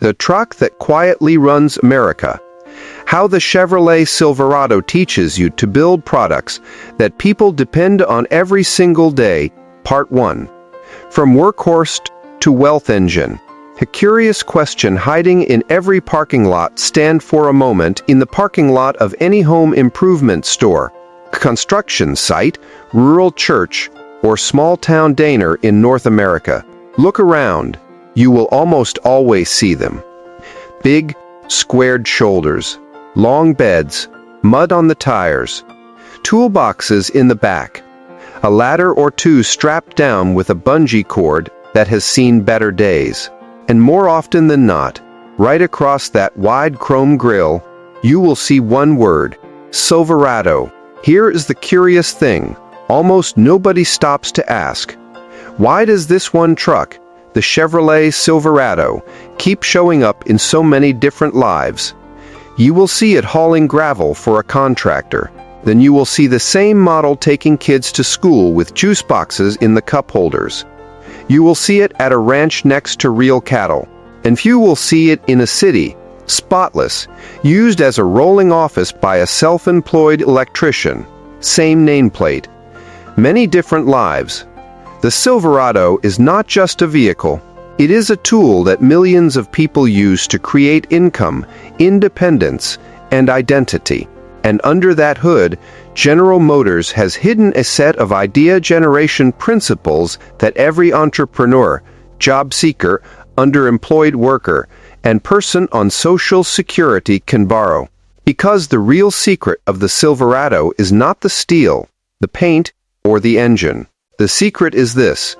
The truck that quietly runs America. How the Chevrolet Silverado teaches you to build products that people depend on every single day. Part 1. From workhorse to wealth engine. A curious question hiding in every parking lot. Stand for a moment in the parking lot of any home improvement store, construction site, rural church, or small-town diner in North America. Look around. You will almost always see them. Big, squared shoulders, long beds, mud on the tires, toolboxes in the back, a ladder or two strapped down with a bungee cord that has seen better days. And more often than not, right across that wide chrome grille, you will see one word: Silverado. Here is the curious thing. Almost nobody stops to ask, why does this one truck, the Chevrolet Silverado, keep showing up in so many different lives? You will see it hauling gravel for a contractor. Then you will see the same model taking kids to school with juice boxes in the cup holders. You will see it at a ranch next to real cattle. And few will see it in a city, spotless, used as a rolling office by a self-employed electrician. Same nameplate. Many different lives. The Silverado is not just a vehicle. It is a tool that millions of people use to create income, independence, and identity. And under that hood, General Motors has hidden a set of idea generation principles that every entrepreneur, job seeker, underemployed worker, and person on Social Security can borrow. Because the real secret of the Silverado is not the steel, the paint, or the engine. The secret is this: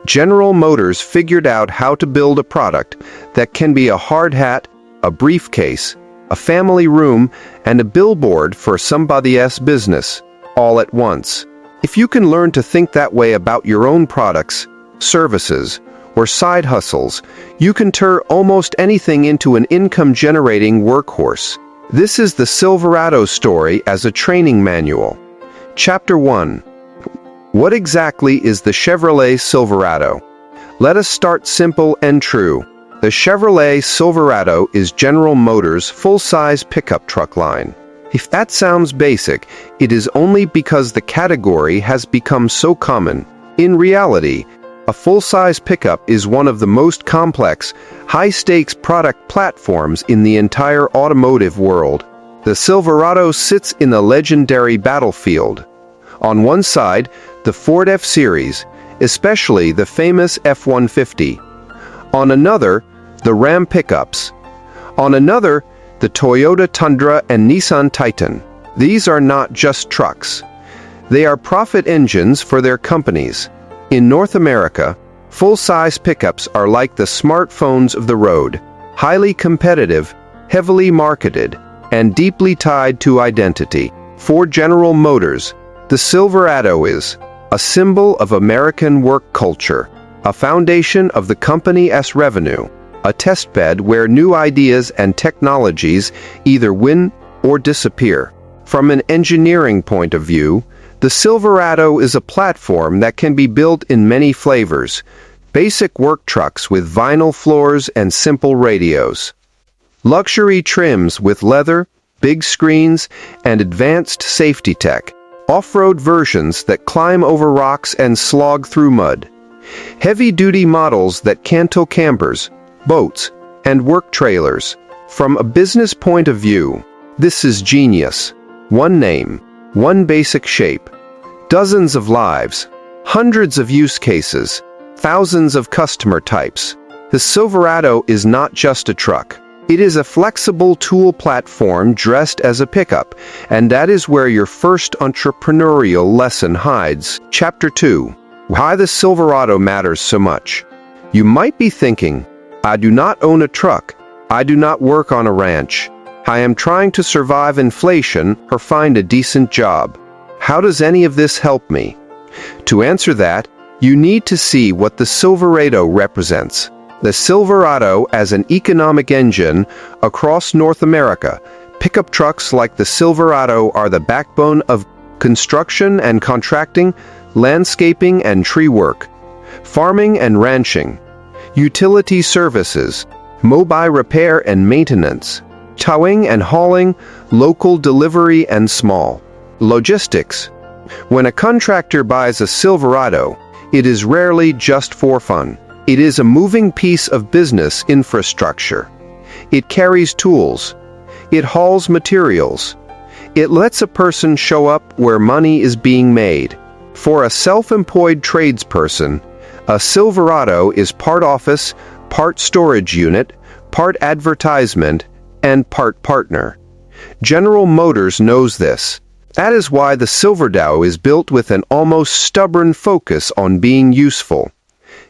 General Motors figured out how to build a product that can be a hard hat, a briefcase, a family room, and a billboard for somebody else's business, all at once. If you can learn to think that way about your own products, services, or side hustles, you can turn almost anything into an income-generating workhorse. This is the Silverado story as a training manual. Chapter 1. What exactly is the Chevrolet Silverado? Let us start simple and true. The Chevrolet Silverado is General Motors' full-size pickup truck line. If that sounds basic, it is only because the category has become so common. In reality, a full-size pickup is one of the most complex, high-stakes product platforms in the entire automotive world. The Silverado sits in a legendary battlefield. On one side, the Ford F-Series, especially the famous F-150. On another, the Ram pickups. On another, the Toyota Tundra and Nissan Titan. These are not just trucks. They are profit engines for their companies. In North America, full-size pickups are like the smartphones of the road, highly competitive, heavily marketed, and deeply tied to identity. For General Motors, the Silverado is a symbol of American work culture, a foundation of the company's revenue, a testbed where new ideas and technologies either win or disappear. From an engineering point of view, the Silverado is a platform that can be built in many flavors: basic work trucks with vinyl floors and simple radios, luxury trims with leather, big screens, and advanced safety tech, off-road versions that climb over rocks and slog through mud, heavy-duty models that can tow campers, boats, and work trailers. From a business point of view, this is genius. One name, one basic shape, dozens of lives, hundreds of use cases, thousands of customer types. The Silverado is not just a truck. It is a flexible tool platform dressed as a pickup, and that is where your first entrepreneurial lesson hides. Chapter 2. Why the Silverado matters so much. You might be thinking, I do not own a truck. I do not work on a ranch. I am trying to survive inflation or find a decent job. How does any of this help me? To answer that, you need to see what the Silverado represents. The Silverado as an economic engine across North America. Pickup trucks like the Silverado are the backbone of construction and contracting, landscaping and tree work, farming and ranching, utility services, mobile repair and maintenance, towing and hauling, local delivery and small logistics. When a contractor buys a Silverado, it is rarely just for fun. It is a moving piece of business infrastructure. It carries tools. It hauls materials. It lets a person show up where money is being made. For a self-employed tradesperson, a Silverado is part office, part storage unit, part advertisement, and part partner. General Motors knows this. That is why the Silverado is built with an almost stubborn focus on being useful.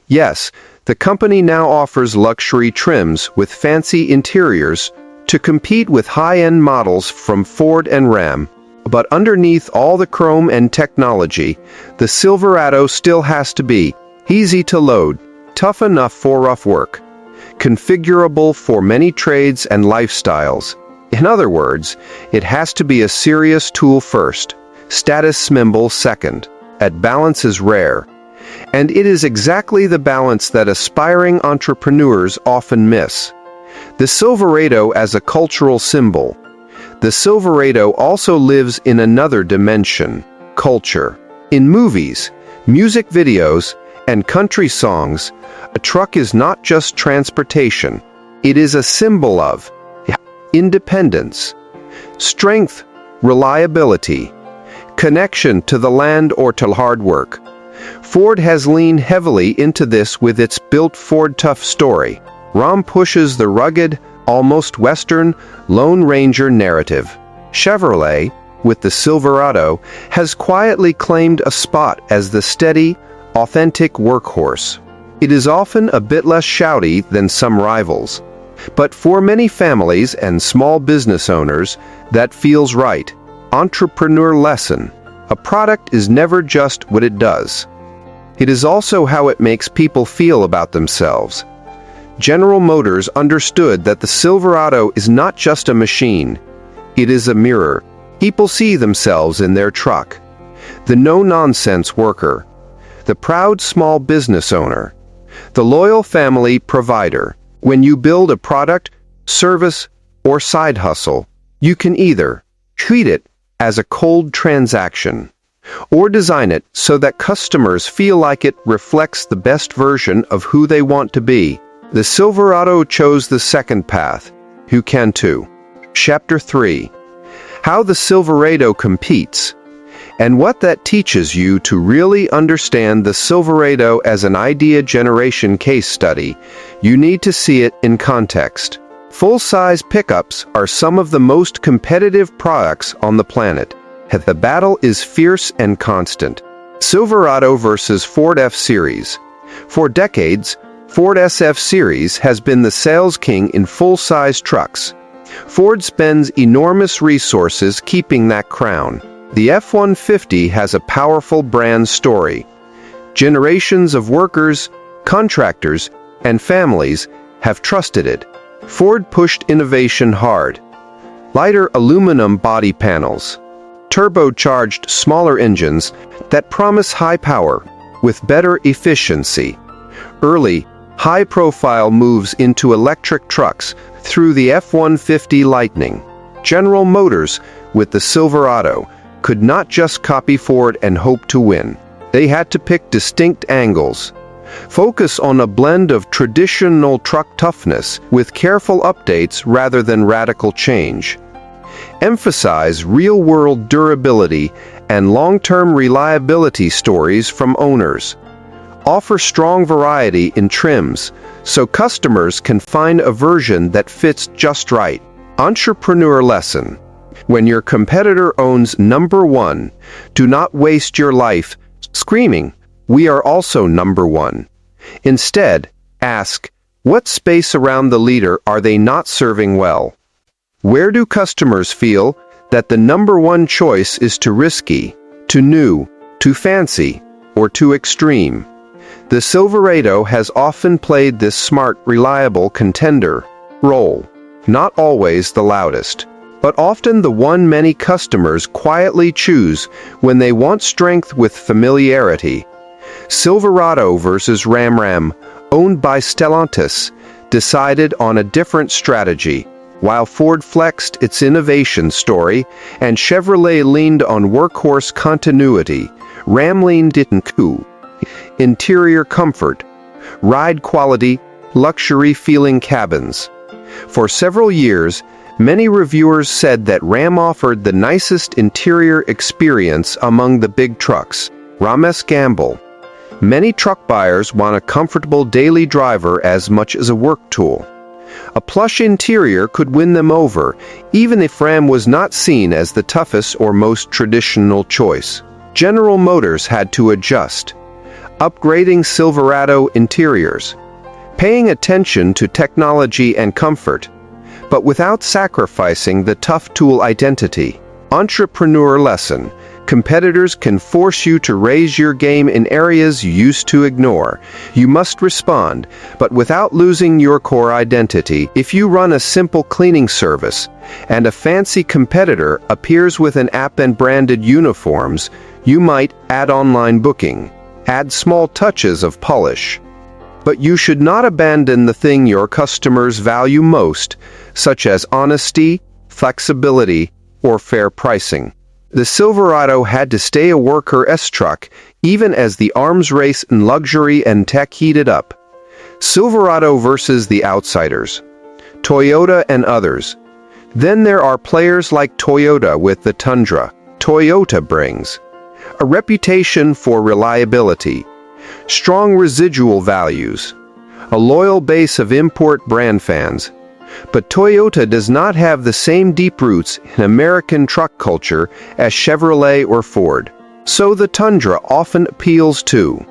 Yes, the company now offers luxury trims with fancy interiors to compete with high-end models from Ford and Ram. But underneath all the chrome and technology, the Silverado still has to be easy to load, tough enough for rough work, configurable for many trades and lifestyles. In other words, it has to be a serious tool first, status symbol second. At balance is rare. And it is exactly the balance that aspiring entrepreneurs often miss. The Silverado as a cultural symbol. The Silverado also lives in another dimension, culture. In movies, music videos, and country songs, a truck is not just transportation. It is a symbol of independence, strength, reliability, connection to the land or to hard work. Ford has leaned heavily into this with its Built Ford Tough story. Ram pushes the rugged, almost Western, Lone Ranger narrative. Chevrolet, with the Silverado, has quietly claimed a spot as the steady, authentic workhorse. It is often a bit less shouty than some rivals. But for many families and small business owners, that feels right. Entrepreneur lesson. A product is never just what it does. It is also how it makes people feel about themselves. General Motors understood that the Silverado is not just a machine. It is a mirror. People see themselves in their truck. The no-nonsense worker. The proud small business owner. The loyal family provider. When you build a product, service, or side hustle, you can either treat it as a cold transaction or design it so that customers feel like it reflects the best version of who they want to be. The Silverado chose the second path. You can too. Chapter 3. How the Silverado competes, and what that teaches you to really understand the Silverado as an idea generation case study. You need to see it in context. Full-size pickups are some of the most competitive products on the planet. The battle is fierce and constant. Silverado versus Ford F-Series. For decades, Ford SF-Series has been the sales king in full-size trucks. Ford spends enormous resources keeping that crown. The F-150 has a powerful brand story. Generations of workers, contractors, and families have trusted it. Ford pushed innovation hard. Lighter aluminum body panels. Turbocharged smaller engines that promise high power with better efficiency. Early, high-profile moves into electric trucks through the F-150 Lightning. General Motors, with the Silverado, could not just copy Ford and hope to win. They had to pick distinct angles. Focus on a blend of traditional truck toughness with careful updates rather than radical change. Emphasize real-world durability and long-term reliability stories from owners. Offer strong variety in trims so customers can find a version that fits just right. Entrepreneur lesson. When your competitor owns number one, do not waste your life screaming, "We are also number one." Instead, ask, what space around the leader are they not serving well? Where do customers feel that the number one choice is too risky, too new, too fancy, or too extreme? The Silverado has often played this smart, reliable contender role. Not always the loudest, but often the one many customers quietly choose when they want strength with familiarity. Silverado versus Ram, owned by Stellantis. decided on a different strategy. While Ford flexed its innovation story and Chevrolet leaned on workhorse continuity, Ram leaned into interior comfort, ride quality, luxury-feeling cabins. For several years, many reviewers said that Ram offered the nicest interior experience among the big trucks. Ramesh Gamble. Many truck buyers want a comfortable daily driver as much as a work tool. A plush interior could win them over, even if Ram was not seen as the toughest or most traditional choice. General Motors had to adjust. Upgrading Silverado interiors. Paying attention to technology and comfort, but without sacrificing the tough tool identity. Entrepreneur lesson. Competitors can force you to raise your game in areas you used to ignore. You must respond, but without losing your core identity. If you run a simple cleaning service, and a fancy competitor appears with an app and branded uniforms, you might add online booking, add small touches of polish. But you should not abandon the thing your customers value most, such as honesty, flexibility, or fair pricing. The Silverado had to stay a worker's truck, even as the arms race in luxury and tech heated up. Silverado versus the outsiders. Toyota and others. Then there are players like Toyota with the Tundra. Toyota brings a reputation for reliability, strong residual values, a loyal base of import brand fans. But Toyota does not have the same deep roots in American truck culture as Chevrolet or Ford. So the Tundra often appeals to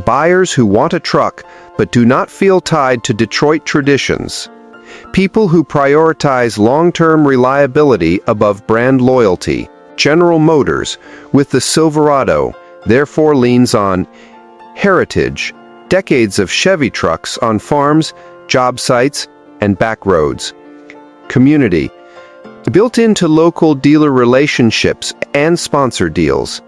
buyers who want a truck but do not feel tied to Detroit traditions. People who prioritize long-term reliability above brand loyalty. General Motors, with the Silverado, therefore leans on heritage, decades of Chevy trucks on farms, job sites, and back roads. Community, built into local dealer relationships and sponsor deals.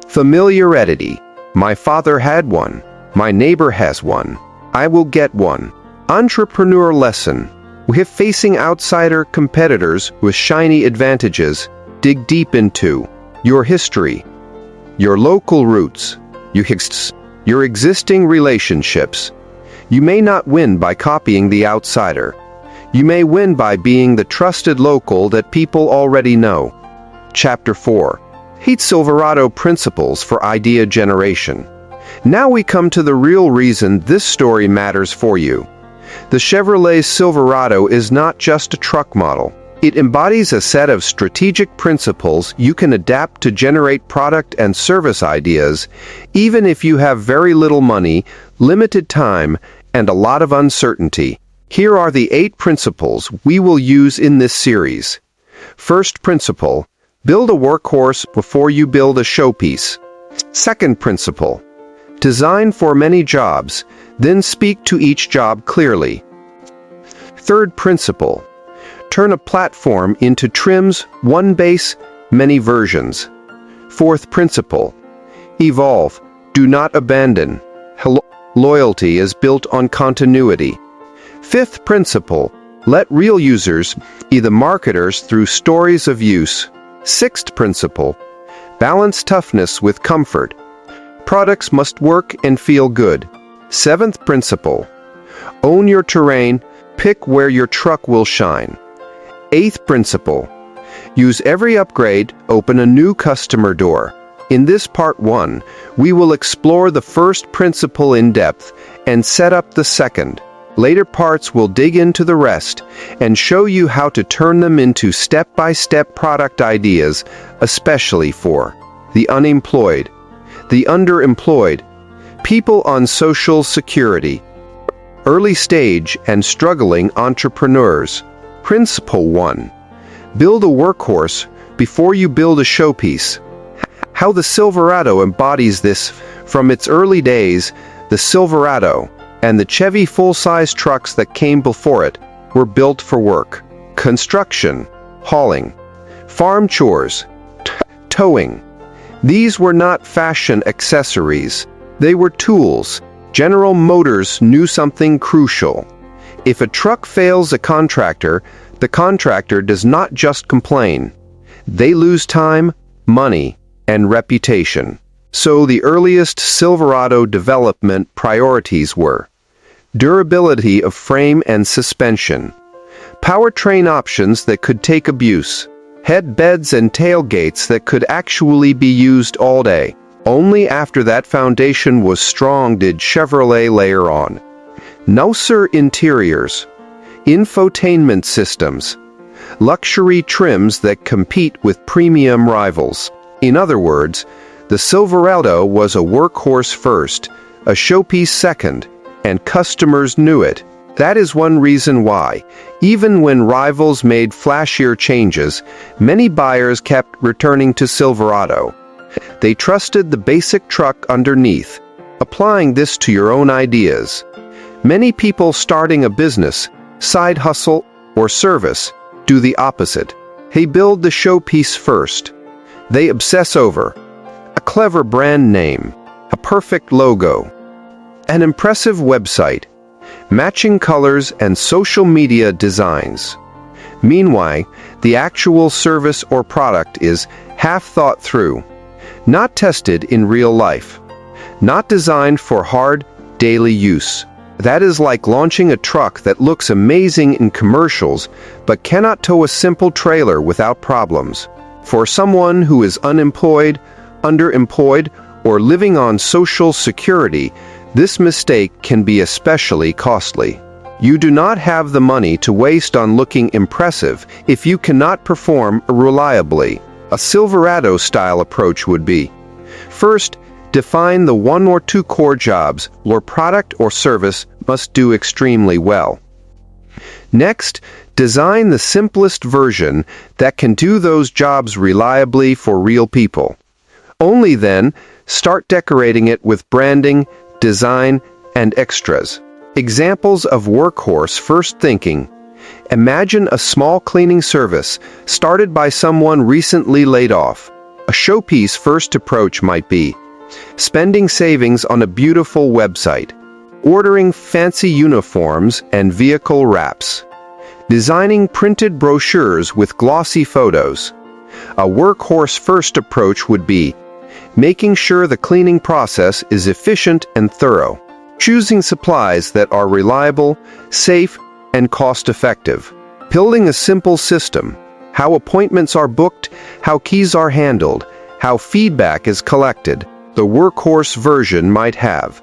Familiarity, my father had one, my neighbor has one, I will get one. Entrepreneur lesson, if facing outsider competitors with shiny advantages, dig deep into your history, your local roots, your existing relationships. You may not win by copying the outsider. You may win by being the trusted local that people already know. Chapter 4. Heat Silverado Principles for Idea Generation. Now we come to the real reason this story matters for you. The Chevrolet Silverado is not just a truck model. It embodies a set of strategic principles you can adapt to generate product and service ideas, even if you have very little money, limited time, and a lot of uncertainty. Here are the 8 principles we will use in this series. First principle, build a workhorse before you build a showpiece. Second principle, design for many jobs, then speak to each job clearly. Third principle, turn a platform into trims, one base, many versions. Fourth principle, evolve, do not abandon. Loyalty is built on continuity. Fifth principle, let real users be the marketers through stories of use. Sixth principle, balance toughness with comfort. Products must work and feel good. Seventh principle, own your terrain, pick where your truck will shine. Eighth principle, use every upgrade, open a new customer door. In this part 1, we will explore the first principle in depth and set up the second. Later parts will dig into the rest and show you how to turn them into step-by-step product ideas, especially for the unemployed, the underemployed, people on Social Security, early stage and struggling entrepreneurs. Principle 1. Build a workhorse before you build a showpiece. How the Silverado embodies this. From its early days, the Silverado and the Chevy full-size trucks that came before it were built for work, construction, hauling, farm chores, towing. These were not fashion accessories. They were tools. General Motors knew something crucial. If a truck fails a contractor, the contractor does not just complain. They lose time, money, and reputation. So the earliest Silverado development priorities were durability of frame and suspension, powertrain options that could take abuse, head beds and tailgates that could actually be used all day. Only after that foundation was strong did Chevrolet layer on nicer interiors, infotainment systems, luxury trims that compete with premium rivals. In other words, the Silverado was a workhorse first, a showpiece second, and customers knew it. That is one reason why, even when rivals made flashier changes, many buyers kept returning to Silverado. They trusted the basic truck underneath. Applying this to your own ideas. Many people starting a business, side hustle, or service do the opposite. They build the showpiece first. They obsess over a clever brand name, a perfect logo, an impressive website, matching colors and social media designs. Meanwhile, the actual service or product is half thought through, not tested in real life, not designed for hard, daily use. That is like launching a truck that looks amazing in commercials but cannot tow a simple trailer without problems. For someone who is unemployed, underemployed, or living on Social Security, this mistake can be especially costly. You do not have the money to waste on looking impressive if you cannot perform reliably. A Silverado-style approach would be: first, define the 1 or 2 core jobs your product or service must do extremely well. Next, design the simplest version that can do those jobs reliably for real people. Only then, start decorating it with branding, design, and extras. Examples of workhorse first thinking. Imagine a small cleaning service started by someone recently laid off. A showpiece first approach might be spending savings on a beautiful website, ordering fancy uniforms and vehicle wraps, designing printed brochures with glossy photos. A workhorse first approach would be making sure the cleaning process is efficient and thorough, choosing supplies that are reliable, safe, and cost-effective, building a simple system, how appointments are booked, how keys are handled, how feedback is collected. The workhorse version might have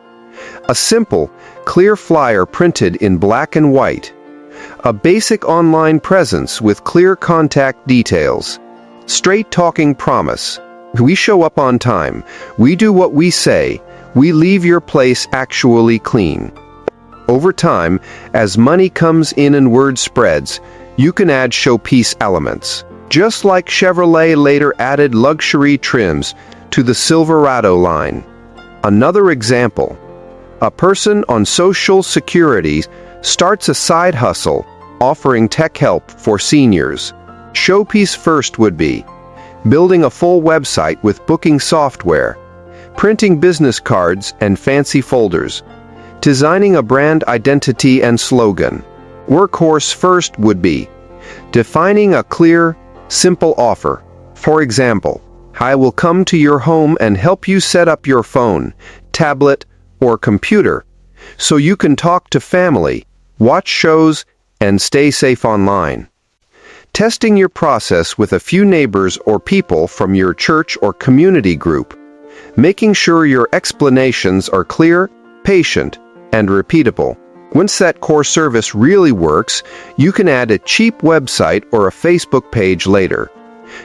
a simple, clear flyer printed in black and white, a basic online presence with clear contact details, straight-talking promise. We show up on time, we do what we say, we leave your place actually clean. Over time, as money comes in and word spreads, you can add showpiece elements. Just like Chevrolet later added luxury trims to the Silverado line. Another example, a person on Social Security starts a side hustle offering tech help for seniors. Showpiece first would be building a full website with booking software, printing business cards and fancy folders, designing a brand identity and slogan. Workhorse first would be defining a clear, simple offer. For example, I will come to your home and help you set up your phone, tablet, or computer so you can talk to family, watch shows, and stay safe online. Testing your process with a few neighbors or people from your church or community group, making sure your explanations are clear, patient, and repeatable. Once that core service really works, you can add a cheap website or a Facebook page later.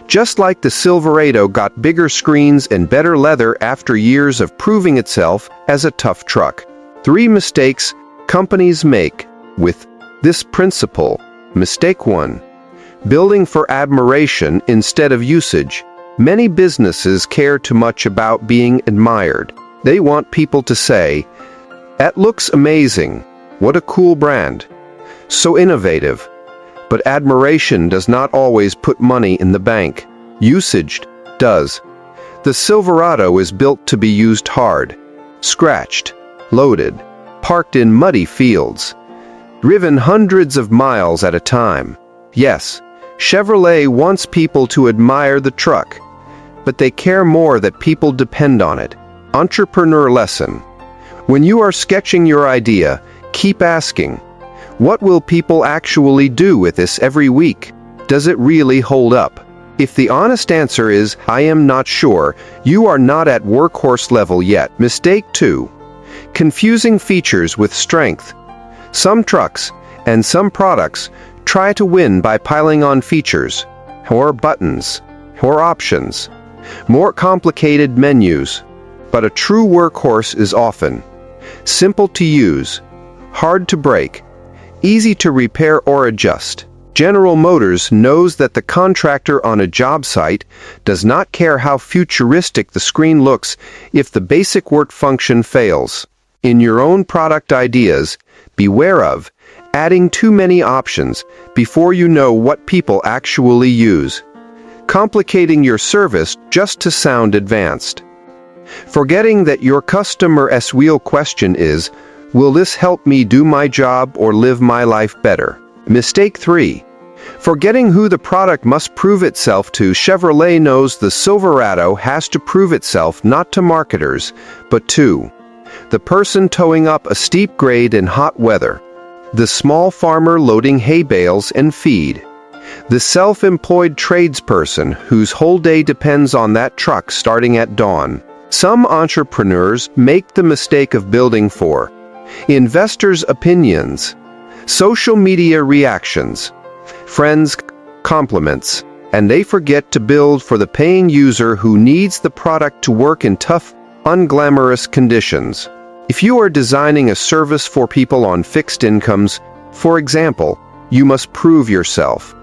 Just like the Silverado got bigger screens and better leather after years of proving itself as a tough truck. 3 mistakes companies make with this principle. Mistake 1. Building for admiration instead of usage. Many businesses care too much about being admired. They want people to say, "That looks amazing. What a cool brand. So innovative." But admiration does not always put money in the bank. Usage does. The Silverado is built to be used hard, scratched, loaded, parked in muddy fields, driven hundreds of miles at a time. Yes, Chevrolet wants people to admire the truck, but they care more that people depend on it. Entrepreneur lesson. When you are sketching your idea, keep asking, what will people actually do with this every week? Does it really hold up? If the honest answer is, I am not sure, you are not at workhorse level yet. Mistake 2. Confusing features with strength. Some trucks and some products try to win by piling on features, or buttons, or options, more complicated menus. But a true workhorse is often simple to use, hard to break, easy to repair or adjust. General Motors knows that the contractor on a job site does not care how futuristic the screen looks if the basic work function fails. In your own product ideas, beware of adding too many options before you know what people actually use, complicating your service just to sound advanced. Forgetting that your customer's real question is, will this help me do my job or live my life better? Mistake 3. Forgetting who the product must prove itself to. Chevrolet knows the Silverado has to prove itself not to marketers, but to the person towing up a steep grade in hot weather, the small farmer loading hay bales and feed, the self-employed tradesperson whose whole day depends on that truck starting at dawn. Some entrepreneurs make the mistake of building for investors' opinions, social media reactions, friends' compliments, and they forget to build for the paying user who needs the product to work in tough, unglamorous conditions. If you are designing a service for people on fixed incomes, for example, you must prove yourself.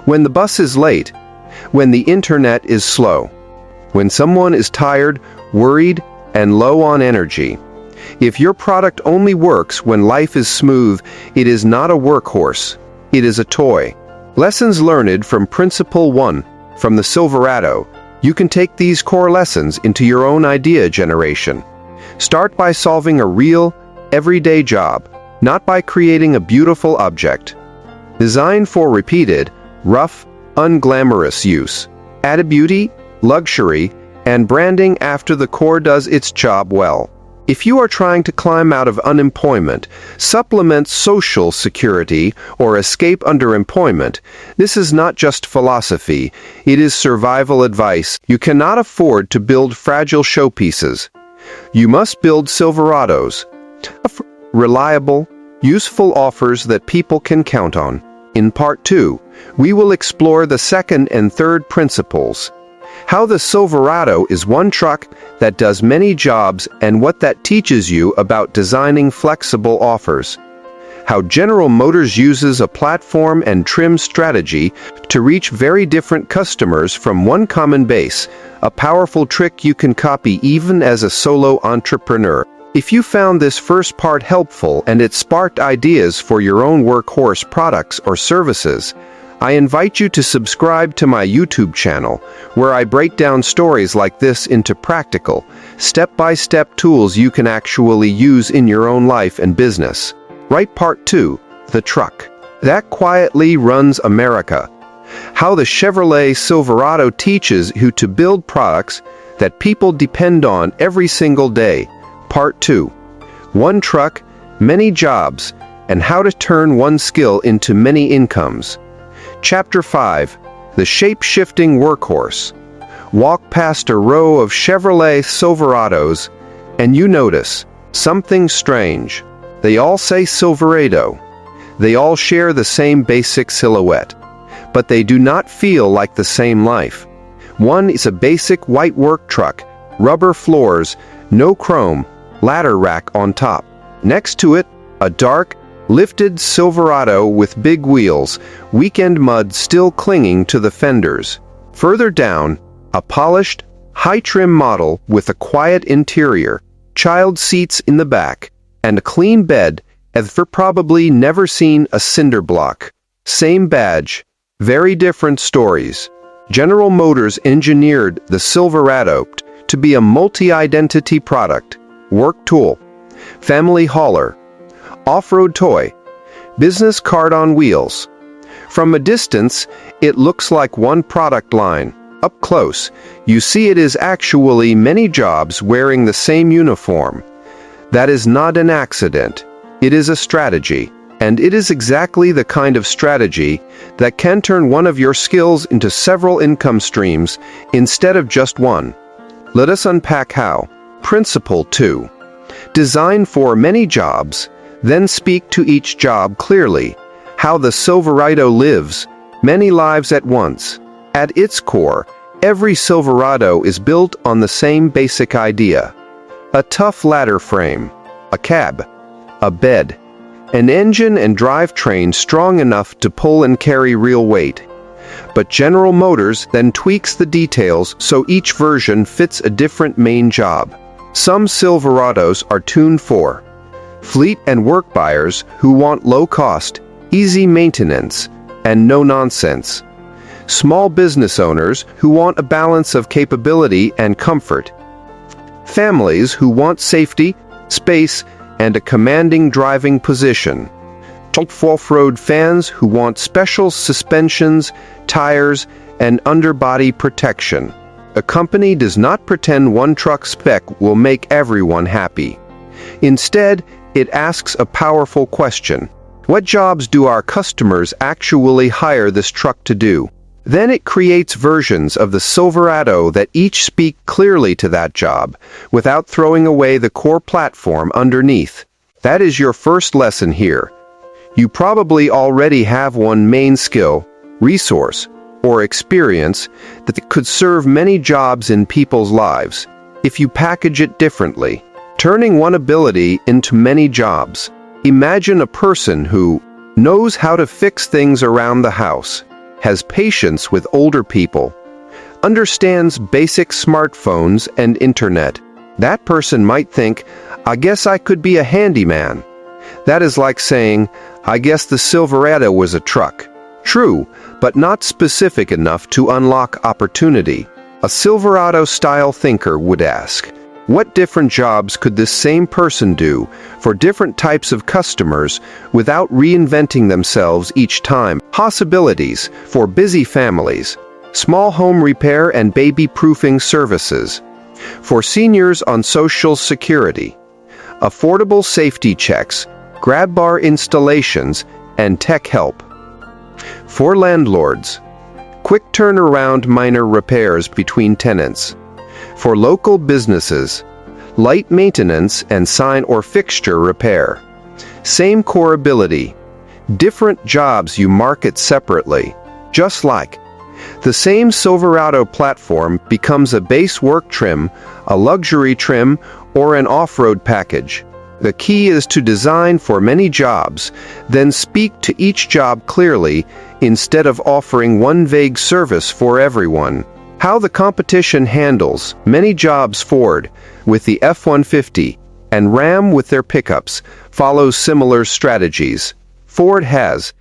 When the bus is late, when the internet is slow, when someone is tired, worried, and low on energy. If your product only works when life is smooth, it is not a workhorse. It is a toy. Lessons learned from Principle 1 from the Silverado. You can take these core lessons into your own idea generation. Start by solving a real, everyday job, not by creating a beautiful object. Design for repeated, rough, unglamorous use. Add beauty, luxury, and branding after the core does its job well. If you are trying to climb out of unemployment, supplement Social Security, or escape underemployment, this is not just philosophy, it is survival advice. You cannot afford to build fragile showpieces. You must build Silverados, tough, reliable, useful offers that people can count on. In Part 2, we will explore the second and third principles. How the Silverado is one truck that does many jobs and what that teaches you about designing flexible offers. How General Motors uses a platform and trim strategy to reach very different customers from one common base, a powerful trick you can copy even as a solo entrepreneur. If you found this first part helpful and it sparked ideas for your own workhorse products or services, I invite you to subscribe to my YouTube channel, where I break down stories like this into practical, step-by-step tools you can actually use in your own life and business. Right. Part 2, the truck that quietly runs America. How the Chevrolet Silverado teaches you to build products that people depend on every single day. Part 2, one truck, many jobs, and how to turn one skill into many incomes. Chapter 5, the shape-shifting workhorse. Walk past a row of Chevrolet Silverados, and you notice something strange. They all say Silverado. They all share the same basic silhouette, but they do not feel like the same life. One is a basic white work truck, rubber floors, no chrome, ladder rack on top. Next to it, a dark, lifted Silverado with big wheels, weekend mud still clinging to the fenders. Further down, a polished, high-trim model with a quiet interior, child seats in the back, and a clean bed, as for probably never seen a cinder block. Same badge, very different stories. General Motors engineered the Silverado to be a multi-identity product, work tool, family hauler, off-road toy, Business card on wheels. From a distance, it looks like one product line. Up close, you see it is actually many jobs wearing the same uniform. That is not an accident. It is a strategy. And it is exactly the kind of strategy that can turn one of your skills into several income streams instead of just one. Let us unpack how. Principle 2. Design for many jobs, then speak to each job clearly. How the Silverado lives, many lives at once. At its core, every Silverado is built on the same basic idea. A tough ladder frame, a cab, a bed, an engine and drivetrain strong enough to pull and carry real weight. But General Motors then tweaks the details so each version fits a different main job. Some Silverados are tuned for fleet and work buyers who want low cost, easy maintenance, and no nonsense. Small business owners who want a balance of capability and comfort. Families who want safety, space, and a commanding driving position. Top off-road fans who want special suspensions, tires, and underbody protection. A company does not pretend one truck spec will make everyone happy. Instead, it asks a powerful question. What jobs do our customers actually hire this truck to do? Then it creates versions of the Silverado that each speak clearly to that job, without throwing away the core platform underneath. That is your first lesson here. You probably already have one main skill, resource, or experience that could serve many jobs in people's lives, if you package it differently, turning one ability into many jobs. Imagine a person who knows how to fix things around the house, has patience with older people, understands basic smartphones and internet. That person might think, I guess I could be a handyman. That is like saying, I guess the Silverado was a truck. True, but not specific enough to unlock opportunity. A Silverado-style thinker would ask, what different jobs could this same person do for different types of customers without reinventing themselves each time? Possibilities for busy families, small home repair and baby-proofing services, for seniors on Social Security, affordable safety checks, grab bar installations, and tech help. For landlords, quick turnaround minor repairs between tenants. For local businesses, light maintenance and sign or fixture repair. Same core ability, different jobs you market separately. Just like the same Silverado platform becomes a base work trim, a luxury trim, or an off-road package. The key is to design for many jobs, then speak to each job clearly instead of offering one vague service for everyone. How the competition handles many jobs. Ford, with the F-150, and Ram with their pickups, follows similar strategies. Ford has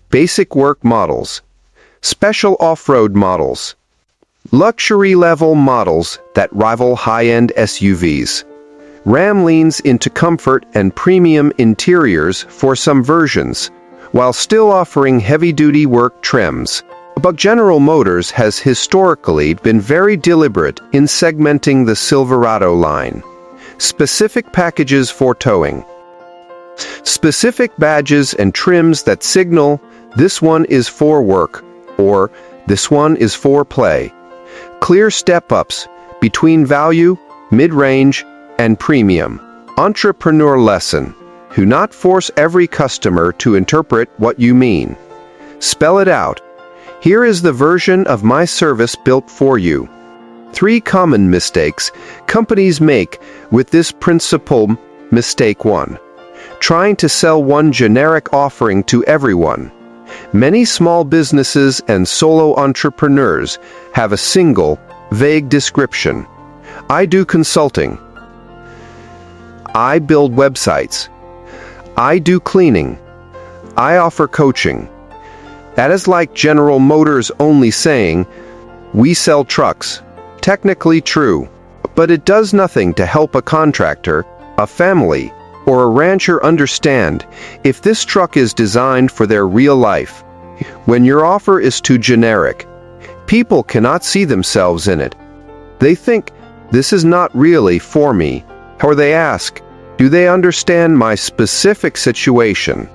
basic work models, special off-road models, luxury-level models that rival high-end SUVs. Ram leans into comfort and premium interiors for some versions, while still offering heavy-duty work trims. But General Motors has historically been very deliberate in segmenting the Silverado line. Specific packages for towing. Specific badges and trims that signal, this one is for work, or this one is for play. Clear step-ups between value, mid-range, and premium. Entrepreneur lesson. Do not force every customer to interpret what you mean. Spell it out. Here is the version of my service built for you. 3 common mistakes companies make with this principle. Mistake 1. Trying to sell one generic offering to everyone. Many small businesses and solo entrepreneurs have a single, vague description. I do consulting. I build websites. I do cleaning. I offer coaching. That is like General Motors only saying, we sell trucks. Technically true, but it does nothing to help a contractor, a family, or a rancher understand if this truck is designed for their real life? When your offer is too generic, people cannot see themselves in it. They think, this is not really for me, or they ask, do they understand my specific situation?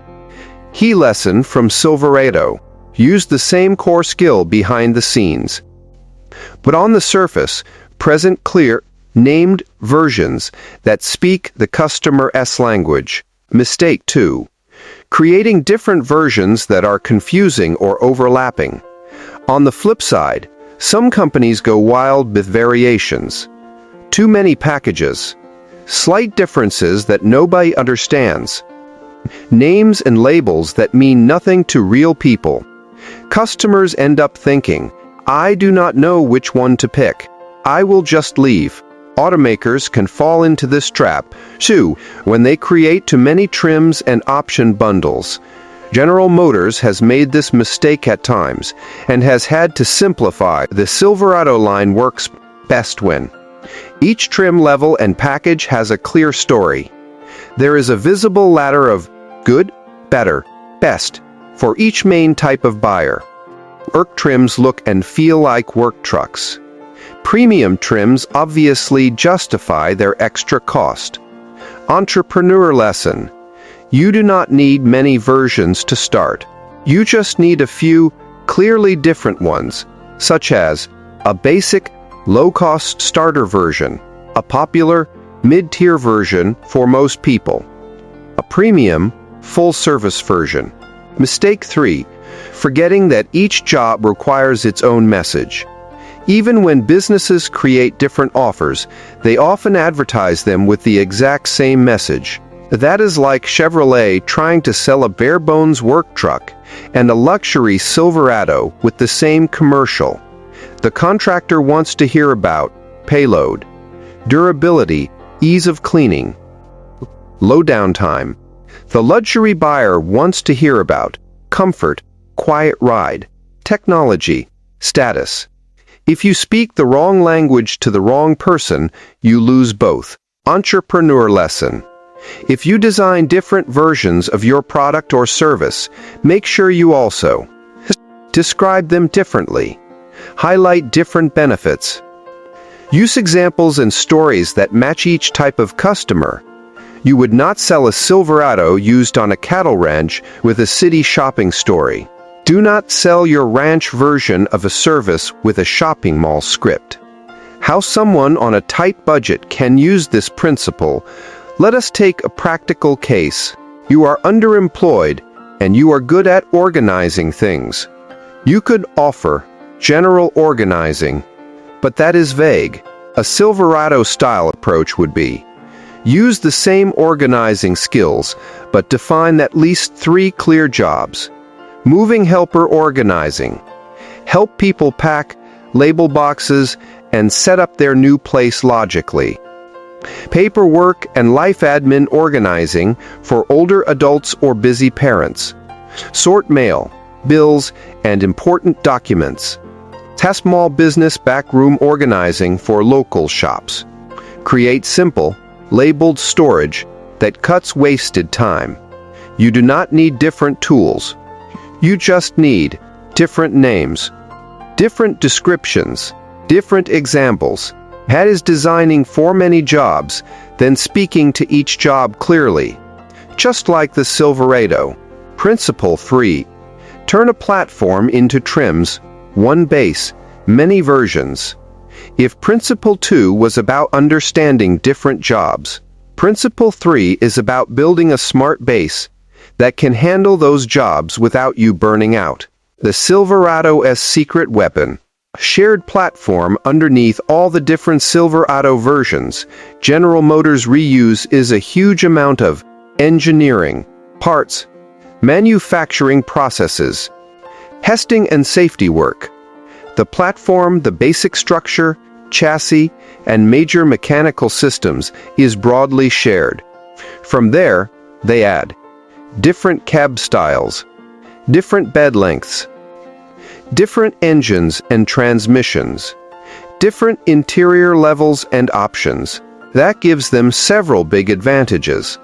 Key lesson from Silverado: use the same core skill behind the scenes. But on the surface, present clear, named versions that speak the customer's language. Mistake 2. Creating different versions that are confusing or overlapping. On the flip side, some companies go wild with variations. Too many packages. Slight differences that nobody understands. Names and labels that mean nothing to real people. Customers end up thinking, I do not know which one to pick. I will just leave. Automakers can fall into this trap, too, when they create too many trims and option bundles. General Motors has made this mistake at times, and has had to simplify. The Silverado line works best when each trim level and package has a clear story. There is a visible ladder of good, better, best for each main type of buyer. Work trims look and feel like work trucks. Premium trims obviously justify their extra cost. Entrepreneur lesson: you do not need many versions to start. You just need a few clearly different ones, such as a basic, low-cost starter version, a popular, mid-tier version for most people, a premium, full-service version. Mistake 3. Forgetting that each job requires its own message. Even when businesses create different offers, they often advertise them with the exact same message. That is like Chevrolet trying to sell a bare-bones work truck and a luxury Silverado with the same commercial. The contractor wants to hear about payload, durability, ease of cleaning, low downtime. The luxury buyer wants to hear about comfort, quiet ride, technology, status. If you speak the wrong language to the wrong person, you lose both. Entrepreneur lesson: if you design different versions of your product or service, make sure you also describe them differently. Highlight different benefits. Use examples and stories that match each type of customer. You would not sell a Silverado used on a cattle ranch with a city shopping story. Do not sell your ranch version of a service with a shopping mall script. How someone on a tight budget can use this principle. Let us take a practical case. You are underemployed and you are good at organizing things. You could offer general organizing, but that is vague. A Silverado-style approach would be: use the same organizing skills, but define at least 3 clear jobs. Moving helper organizing. Help people pack, label boxes, and set up their new place logically. Paperwork and life admin organizing for older adults or busy parents. Sort mail, bills, and important documents. Small business backroom organizing for local shops. Create simple, labeled storage that cuts wasted time. You do not need different tools. You just need different names, different descriptions, different examples. That is designing for many jobs, then speaking to each job clearly. Just like the Silverado. Principle 3. Turn a platform into trims, one base, many versions. If Principle 2 was about understanding different jobs, Principle 3 is about building a smart base that can handle those jobs without you burning out. The Silverado's secret weapon. Shared platform underneath all the different Silverado versions. General Motors reuse is a huge amount of engineering, parts, manufacturing processes, testing and safety work. The platform, the basic structure, chassis, and major mechanical systems is broadly shared. From there, they add different cab styles, different bed lengths, different engines and transmissions, different interior levels and options. That gives them several big advantages.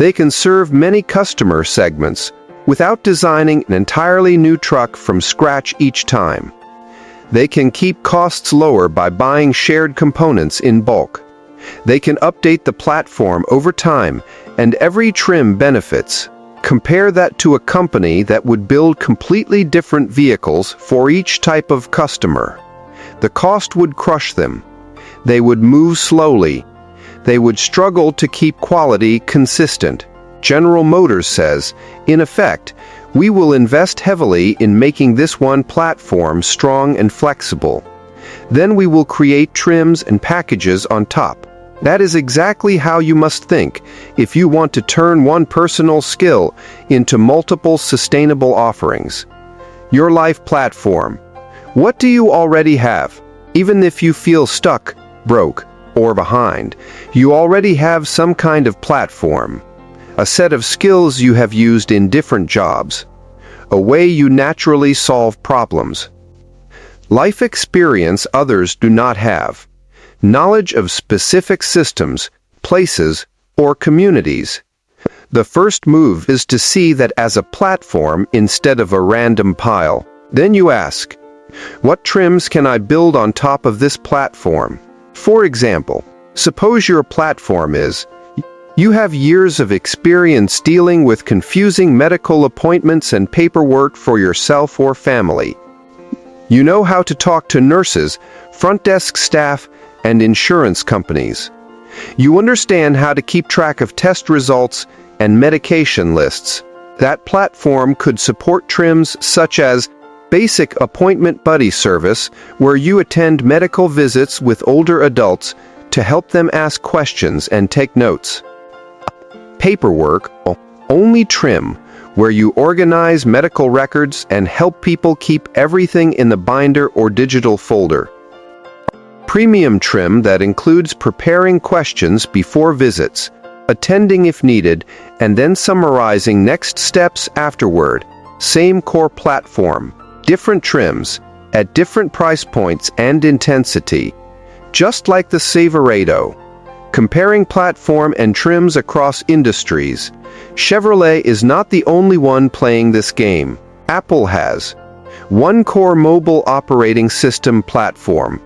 They can serve many customer segments without designing an entirely new truck from scratch each time. They can keep costs lower by buying shared components in bulk. They can update the platform over time, and every trim benefits. Compare that to a company that would build completely different vehicles for each type of customer. The cost would crush them. They would move slowly. They would struggle to keep quality consistent. General Motors says, in effect, we will invest heavily in making this one platform strong and flexible. Then we will create trims and packages on top. That is exactly how you must think if you want to turn one personal skill into multiple sustainable offerings. Your life platform. What do you already have? Even if you feel stuck, broke, or behind, you already have some kind of platform. A set of skills you have used in different jobs. A way you naturally solve problems. Life experience others do not have. Knowledge of specific systems, places, or communities. The first move is to see that as a platform instead of a random pile. Then you ask, what trims can I build on top of this platform? For example, suppose your platform is, you have years of experience dealing with confusing medical appointments and paperwork for yourself or family. You know how to talk to nurses, front desk staff, and insurance companies. You understand how to keep track of test results and medication lists. That platform could support trims such as basic appointment buddy service, where you attend medical visits with older adults to help them ask questions and take notes. Paperwork only trim, where you organize medical records and help people keep everything in the binder or digital folder. Premium trim that includes preparing questions before visits, attending if needed, and then summarizing next steps afterward. Same core platform, different trims, at different price points and intensity. Just like the Silverado. Comparing platform and trims across industries, Chevrolet is not the only one playing this game. Apple has one core mobile operating system platform,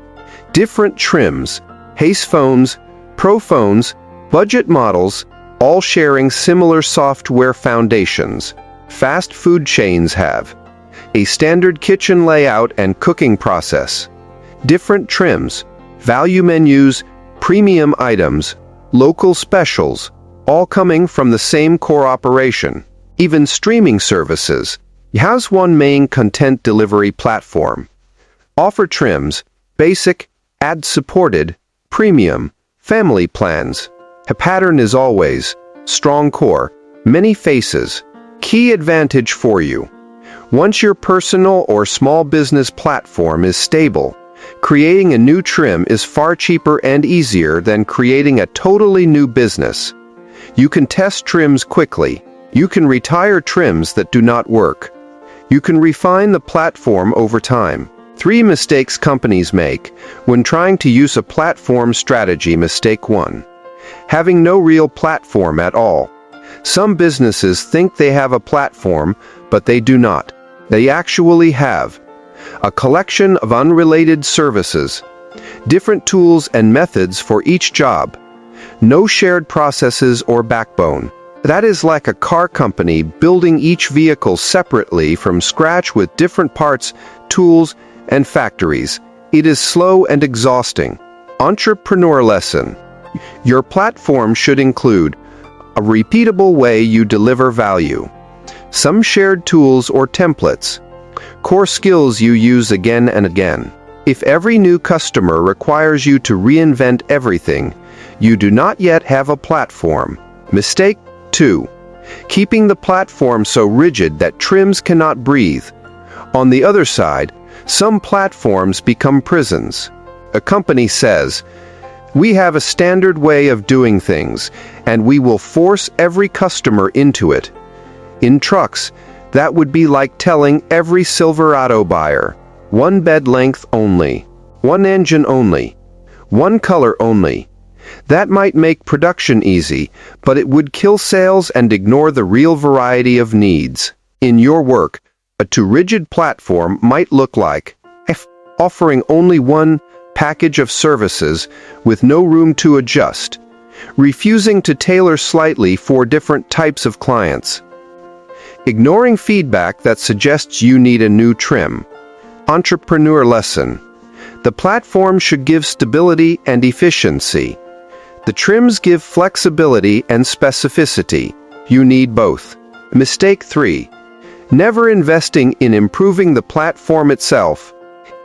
different trims, Ace phones, Pro phones, budget models, all sharing similar software foundations. Fast food chains have a standard kitchen layout and cooking process, different trims, value menus, premium items, local specials, all coming from the same core operation. Even streaming services has one main content delivery platform. Offer trims, basic, ad-supported, premium, family plans. A pattern is always strong core, many faces. Key advantage for you. Once your personal or small business platform is stable, creating a new trim is far cheaper and easier than creating a totally new business. You can test trims quickly. You can retire trims that do not work. You can refine the platform over time. 3 mistakes companies make when trying to use a platform strategy. Mistake 1. Having no real platform at all. Some businesses think they have a platform, but they do not. They actually have a collection of unrelated services, different tools and methods for each job, no shared processes or backbone. That is like a car company building each vehicle separately from scratch with different parts, tools, and factories. It is slow and exhausting. Entrepreneur lesson. Your platform should include a repeatable way you deliver value, some shared tools or templates, core skills you use again and again. If every new customer requires you to reinvent everything, you do not yet have a platform. Mistake 2. Keeping the platform so rigid that trims cannot breathe. On the other side, some platforms become prisons. A company says, "We have a standard way of doing things, and we will force every customer into it." In trucks, that would be like telling every Silverado buyer, one bed length only, one engine only, one color only. That might make production easy, but it would kill sales and ignore the real variety of needs. In your work, a too-rigid platform might look like offering only one package of services with no room to adjust, refusing to tailor slightly for different types of clients, ignoring feedback that suggests you need a new trim. Entrepreneur lesson. The platform should give stability and efficiency. The trims give flexibility and specificity. You need both. Mistake 3. Never investing in improving the platform itself.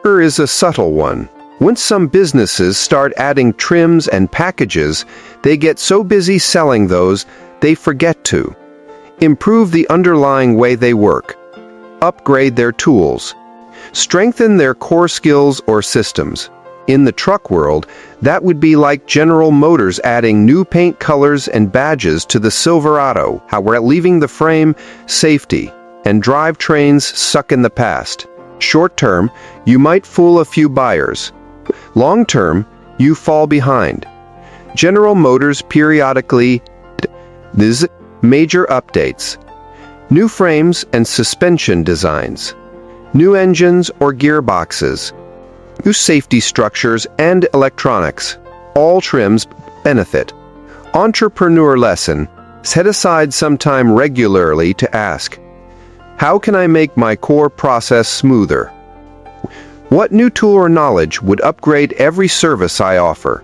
Here is a subtle one. Once some businesses start adding trims and packages, they get so busy selling those, they forget to improve the underlying way they work, upgrade their tools, strengthen their core skills or systems. In the truck world, that would be like General Motors adding new paint colors and badges to the Silverado, however leaving the frame, safety, and drivetrains stuck in the past. Short-term, you might fool a few buyers. Long-term, you fall behind. General Motors periodically does major updates, new frames and suspension designs, new engines or gearboxes, new safety structures and electronics. All trims benefit. Entrepreneur lesson. Set aside some time regularly to ask, how can I make my core process smoother? What new tool or knowledge would upgrade every service I offer?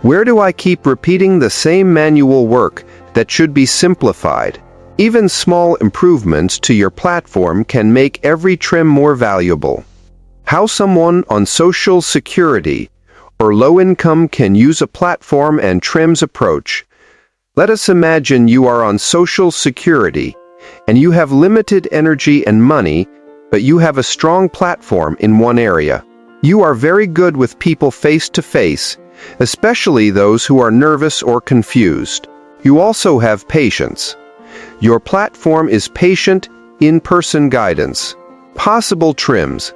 Where do I keep repeating the same manual work that should be simplified? Even small improvements to your platform can make every trim more valuable. How someone on Social Security or low income can use a platform and trims approach. Let us imagine you are on Social Security and you have limited energy and money, but you have a strong platform in one area. You are very good with people face to face, especially those who are nervous or confused. You also have patience. Your platform is patient, in-person guidance. Possible trims.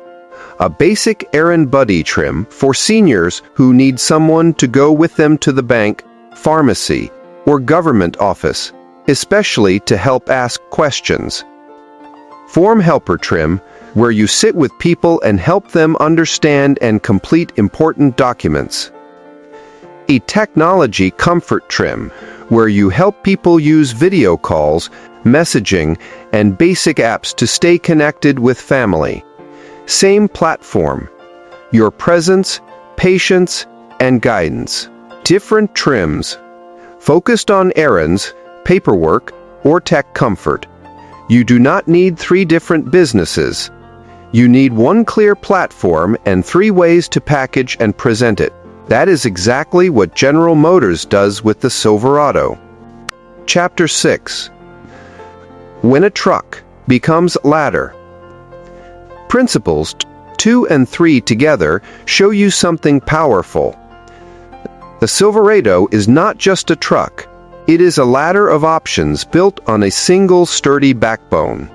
A basic errand buddy trim for seniors who need someone to go with them to the bank, pharmacy, or government office, especially to help ask questions. Form helper trim, where you sit with people and help them understand and complete important documents. A technology comfort trim, where you help people use video calls, messaging, and basic apps to stay connected with family. Same platform. Your presence, patience, and guidance. Different trims. Focused on errands, paperwork, or tech comfort. You do not need 3 different businesses. You need one clear platform and 3 ways to package and present it. That is exactly what General Motors does with the Silverado. Chapter 6. When a truck becomes ladder. Principles 2 and 3 together show you something powerful. The Silverado is not just a truck. It is a ladder of options built on a single sturdy backbone.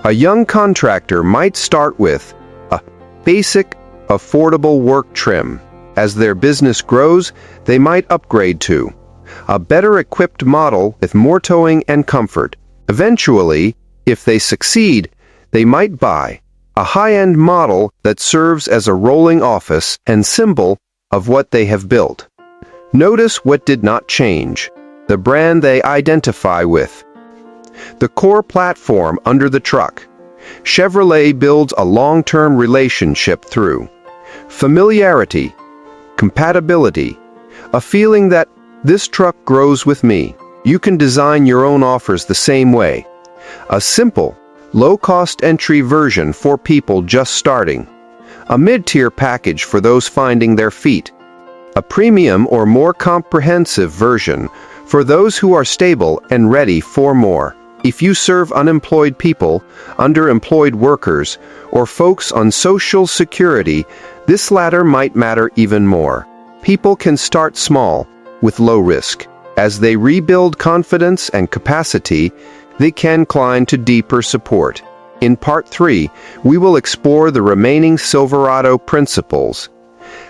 A young contractor might start with a basic, affordable work trim. As their business grows, they might upgrade to a better equipped model with more towing and comfort. Eventually, if they succeed, they might buy a high-end model that serves as a rolling office and symbol of what they have built. Notice what did not change: the brand they identify with. The core platform under the truck. Chevrolet builds a long-term relationship through familiarity, compatibility, a feeling that this truck grows with me. You can design your own offers the same way. A simple, low-cost entry version for people just starting. A mid-tier package for those finding their feet. A premium or more comprehensive version for those who are stable and ready for more. If you serve unemployed people, underemployed workers, or folks on Social Security, this ladder might matter even more. People can start small, with low risk. As they rebuild confidence and capacity, they can climb to deeper support. In Part 3, we will explore the remaining Silverado principles.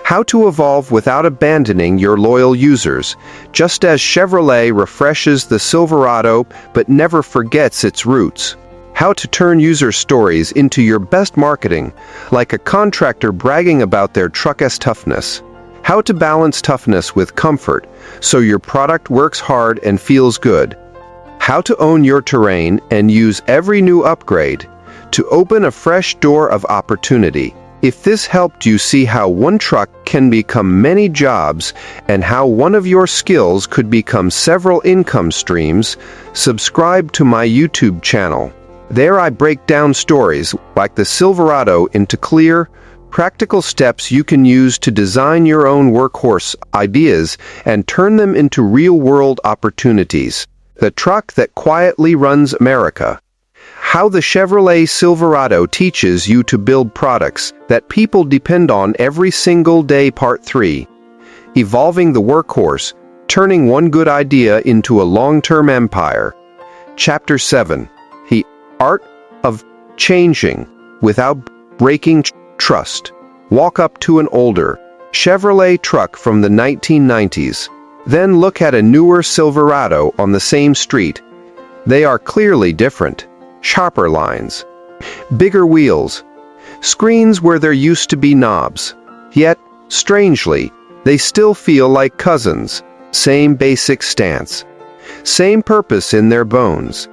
How to evolve without abandoning your loyal users, just as Chevrolet refreshes the Silverado but never forgets its roots. How to turn user stories into your best marketing, like a contractor bragging about their truck's toughness. How to balance toughness with comfort, so your product works hard and feels good. How to own your terrain and use every new upgrade to open a fresh door of opportunity. If this helped you see how one truck can become many jobs and how one of your skills could become several income streams, subscribe to my YouTube channel. There I break down stories like the Silverado into clear, practical steps you can use to design your own workhorse ideas and turn them into real-world opportunities. The truck that quietly runs America. How the Chevrolet Silverado teaches you to build products that people depend on every single day. Part 3. Evolving the workhorse, turning one good idea into a long-term empire. Chapter 7. The art of changing without breaking trust. Walk up to an older Chevrolet truck from the 1990s. Then look at a newer Silverado on the same street. They are clearly different. Sharper lines, bigger wheels, screens where there used to be knobs. Yet, strangely, they still feel like cousins. Same basic stance, same purpose in their bones,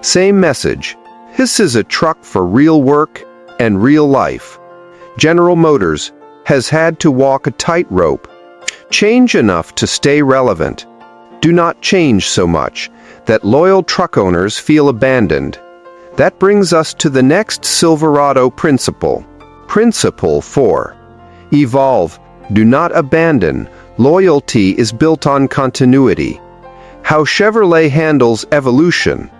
same message. This is a truck for real work and real life. General Motors has had to walk a tightrope. Change enough to stay relevant. Do not change so much that loyal truck owners feel abandoned. That brings us to the next Silverado principle. Principle 4. Evolve. Do not abandon. Loyalty is built on continuity. How Chevrolet handles evolution.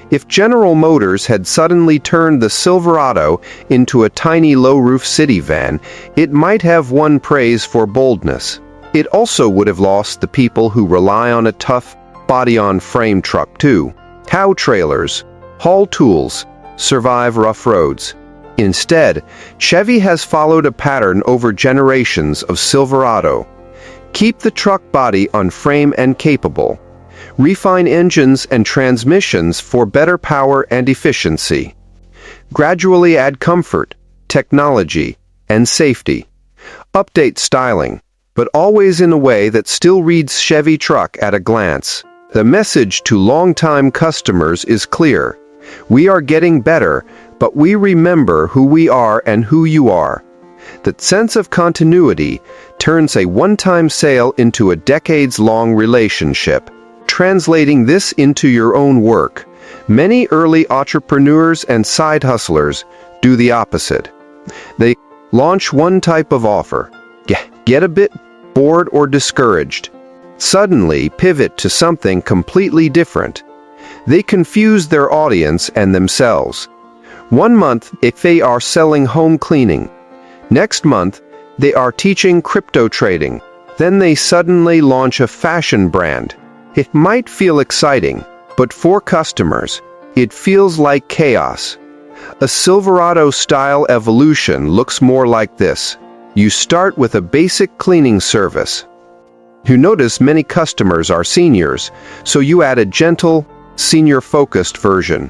If General Motors had suddenly turned the Silverado into a tiny low-roof city van, it might have won praise for boldness. It also would have lost the people who rely on a tough, body-on-frame truck too. How trailers, haul tools, survive rough roads. Instead, Chevy has followed a pattern over generations of Silverado. Keep the truck body on frame and capable. Refine engines and transmissions for better power and efficiency. Gradually add comfort, technology, and safety. Update styling, but always in a way that still reads Chevy truck at a glance. The message to longtime customers is clear. We are getting better, but we remember who we are and who you are. That sense of continuity turns a one-time sale into a decades-long relationship. Translating this into your own work, many early entrepreneurs and side hustlers do the opposite. They launch one type of offer, get a bit bored or discouraged, suddenly pivot to something completely different. They confuse their audience and themselves. One month, if they are selling home cleaning. Next month, they are teaching crypto trading. Then they suddenly launch a fashion brand. It might feel exciting, but for customers, it feels like chaos. A Silverado-style evolution looks more like this. You start with a basic cleaning service. You notice many customers are seniors, so you add a gentle, senior-focused version.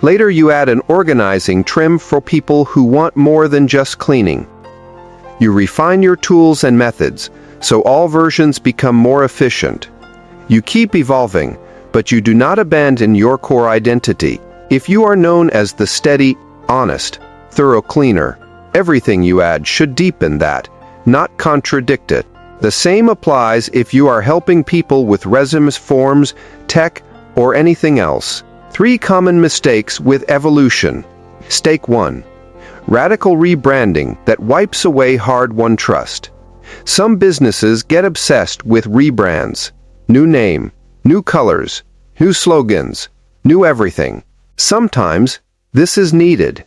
Later you add an organizing trim for people who want more than just cleaning. You refine your tools and methods, so all versions become more efficient. You keep evolving, but you do not abandon your core identity. If you are known as the steady, honest, thorough cleaner, everything you add should deepen that, not contradict it. The same applies if you are helping people with resumes, forms, tech, or anything else. 3 common mistakes with evolution. Mistake 1. Radical rebranding that wipes away hard-won trust. Some businesses get obsessed with rebrands. New name, new colors, new slogans, new everything. Sometimes this is needed,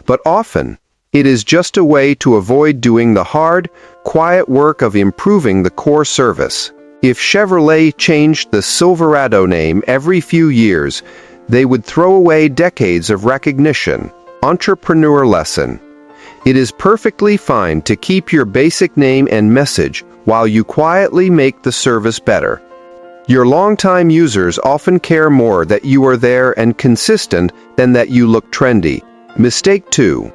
but often it is just a way to avoid doing the hard, quiet work of improving the core service. If Chevrolet changed the Silverado name every few years, they would throw away decades of recognition. Entrepreneur lesson. It is perfectly fine to keep your basic name and message while you quietly make the service better. Your longtime users often care more that you are there and consistent than that you look trendy. Mistake 2.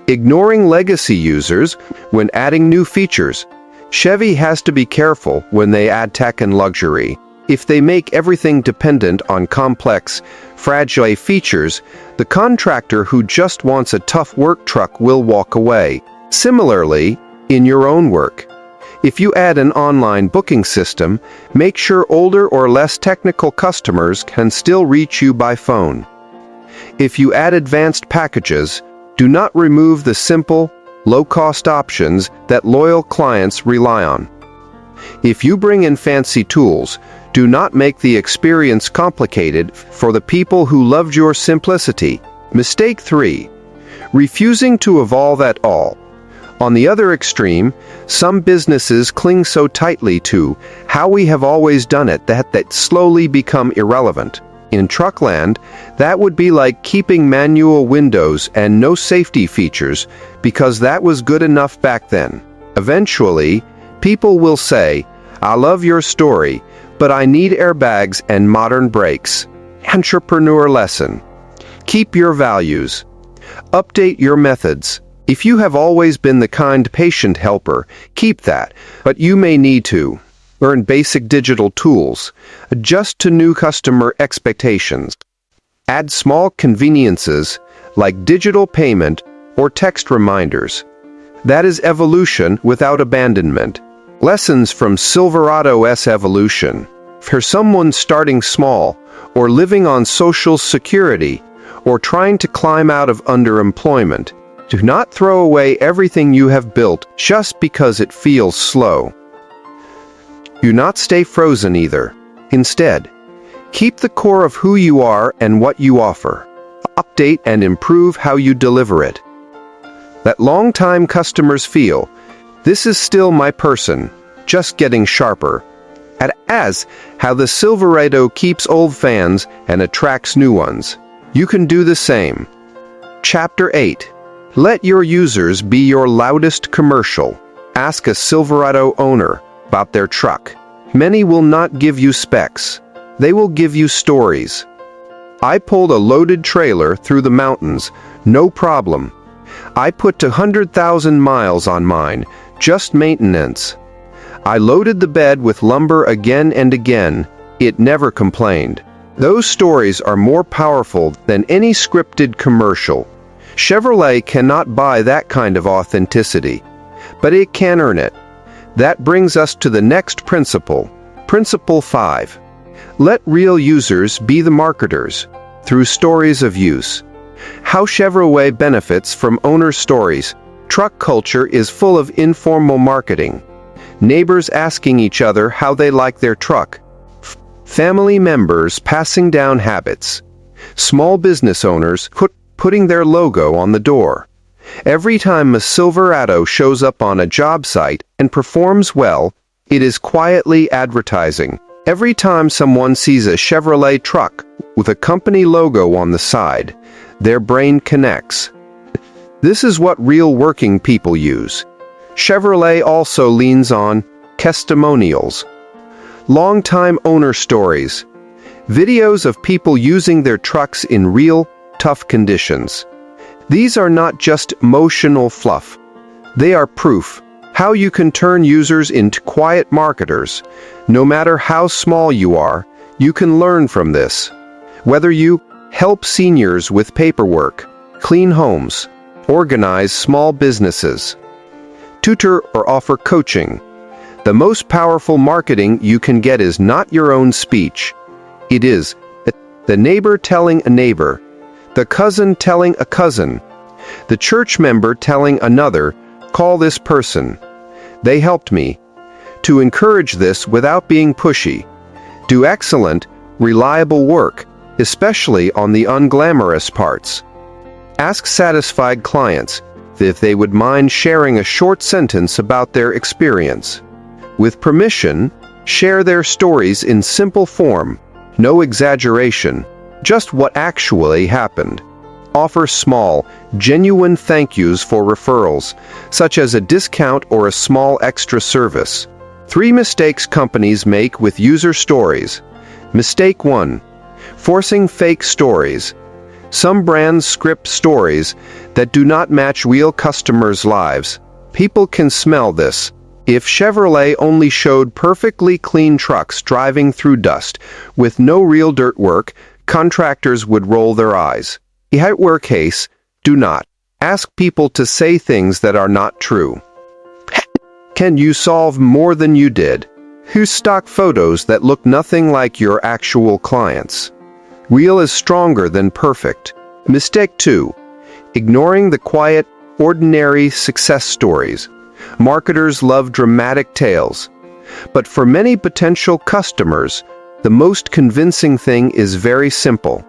Ignoring legacy users when adding new features. Chevy has to be careful when they add tech and luxury. If they make everything dependent on complex, fragile features, the contractor who just wants a tough work truck will walk away. Similarly, in your own work, if you add an online booking system, make sure older or less technical customers can still reach you by phone. If you add advanced packages, do not remove the simple, low-cost options that loyal clients rely on. If you bring in fancy tools, do not make the experience complicated for the people who loved your simplicity. Mistake 3. Refusing to evolve at all. On the other extreme, some businesses cling so tightly to how we have always done it that slowly become irrelevant. In Truckland, that would be like keeping manual windows and no safety features because that was good enough back then. Eventually, people will say, "I love your story, but I need airbags and modern brakes." Entrepreneur lesson. Keep your values. Update your methods. If you have always been the kind, patient helper, keep that, but you may need to learn basic digital tools, adjust to new customer expectations, add small conveniences like digital payment or text reminders. That is evolution without abandonment. Lessons from Silverado's evolution. For someone starting small, or living on Social Security, or trying to climb out of underemployment, do not throw away everything you have built just because it feels slow. Do not stay frozen either. Instead, keep the core of who you are and what you offer. Update and improve how you deliver it. Let long-time customers feel, "This is still my person, just getting sharper." As how the Silverado keeps old fans and attracts new ones. You can do the same. Chapter 8. Let your users be your loudest commercial. Ask a Silverado owner about their truck. Many will not give you specs. They will give you stories. "I pulled a loaded trailer through the mountains, no problem. I put 200,000 miles on mine, just maintenance. I loaded the bed with lumber again and again, it never complained." Those stories are more powerful than any scripted commercial. Chevrolet cannot buy that kind of authenticity, but it can earn it. That brings us to the next principle. Principle 5. Let real users be the marketers, through stories of use. How Chevrolet benefits from owner stories. Truck culture is full of informal marketing. Neighbors asking each other how they like their truck. Family members passing down habits. Small business owners putting their logo on the door. Every time a Silverado shows up on a job site and performs well, it is quietly advertising. Every time someone sees a Chevrolet truck with a company logo on the side, their brain connects. This is what real working people use. Chevrolet also leans on testimonials. Long-time owner stories. Videos of people using their trucks in real, tough conditions. These are not just emotional fluff. They are proof how you can turn users into quiet marketers. No matter how small you are, you can learn from this. Whether you help seniors with paperwork, clean homes, organize small businesses, tutor or offer coaching, the most powerful marketing you can get is not your own speech. It is the neighbor telling a neighbor, the cousin telling a cousin, the church member telling another, "Call this person. They helped me." To encourage this without being pushy. Do excellent, reliable work, especially on the unglamorous parts. Ask satisfied clients if they would mind sharing a short sentence about their experience. With permission, share their stories in simple form, no exaggeration, just what actually happened. Offer small, genuine thank yous for referrals, such as a discount or a small extra service. 3 mistakes companies make with user stories. Mistake 1. Forcing fake stories. Some brands script stories that do not match real customers' lives. People can smell this. If Chevrolet only showed perfectly clean trucks driving through dust with no real dirt work, contractors would roll their eyes. In your case, do not ask people to say things that are not true. Can you solve more than you did? Use stock photos that look nothing like your actual clients. Real is stronger than perfect. Mistake 2. Ignoring the quiet, ordinary success stories. Marketers love dramatic tales. But for many potential customers, the most convincing thing is very simple.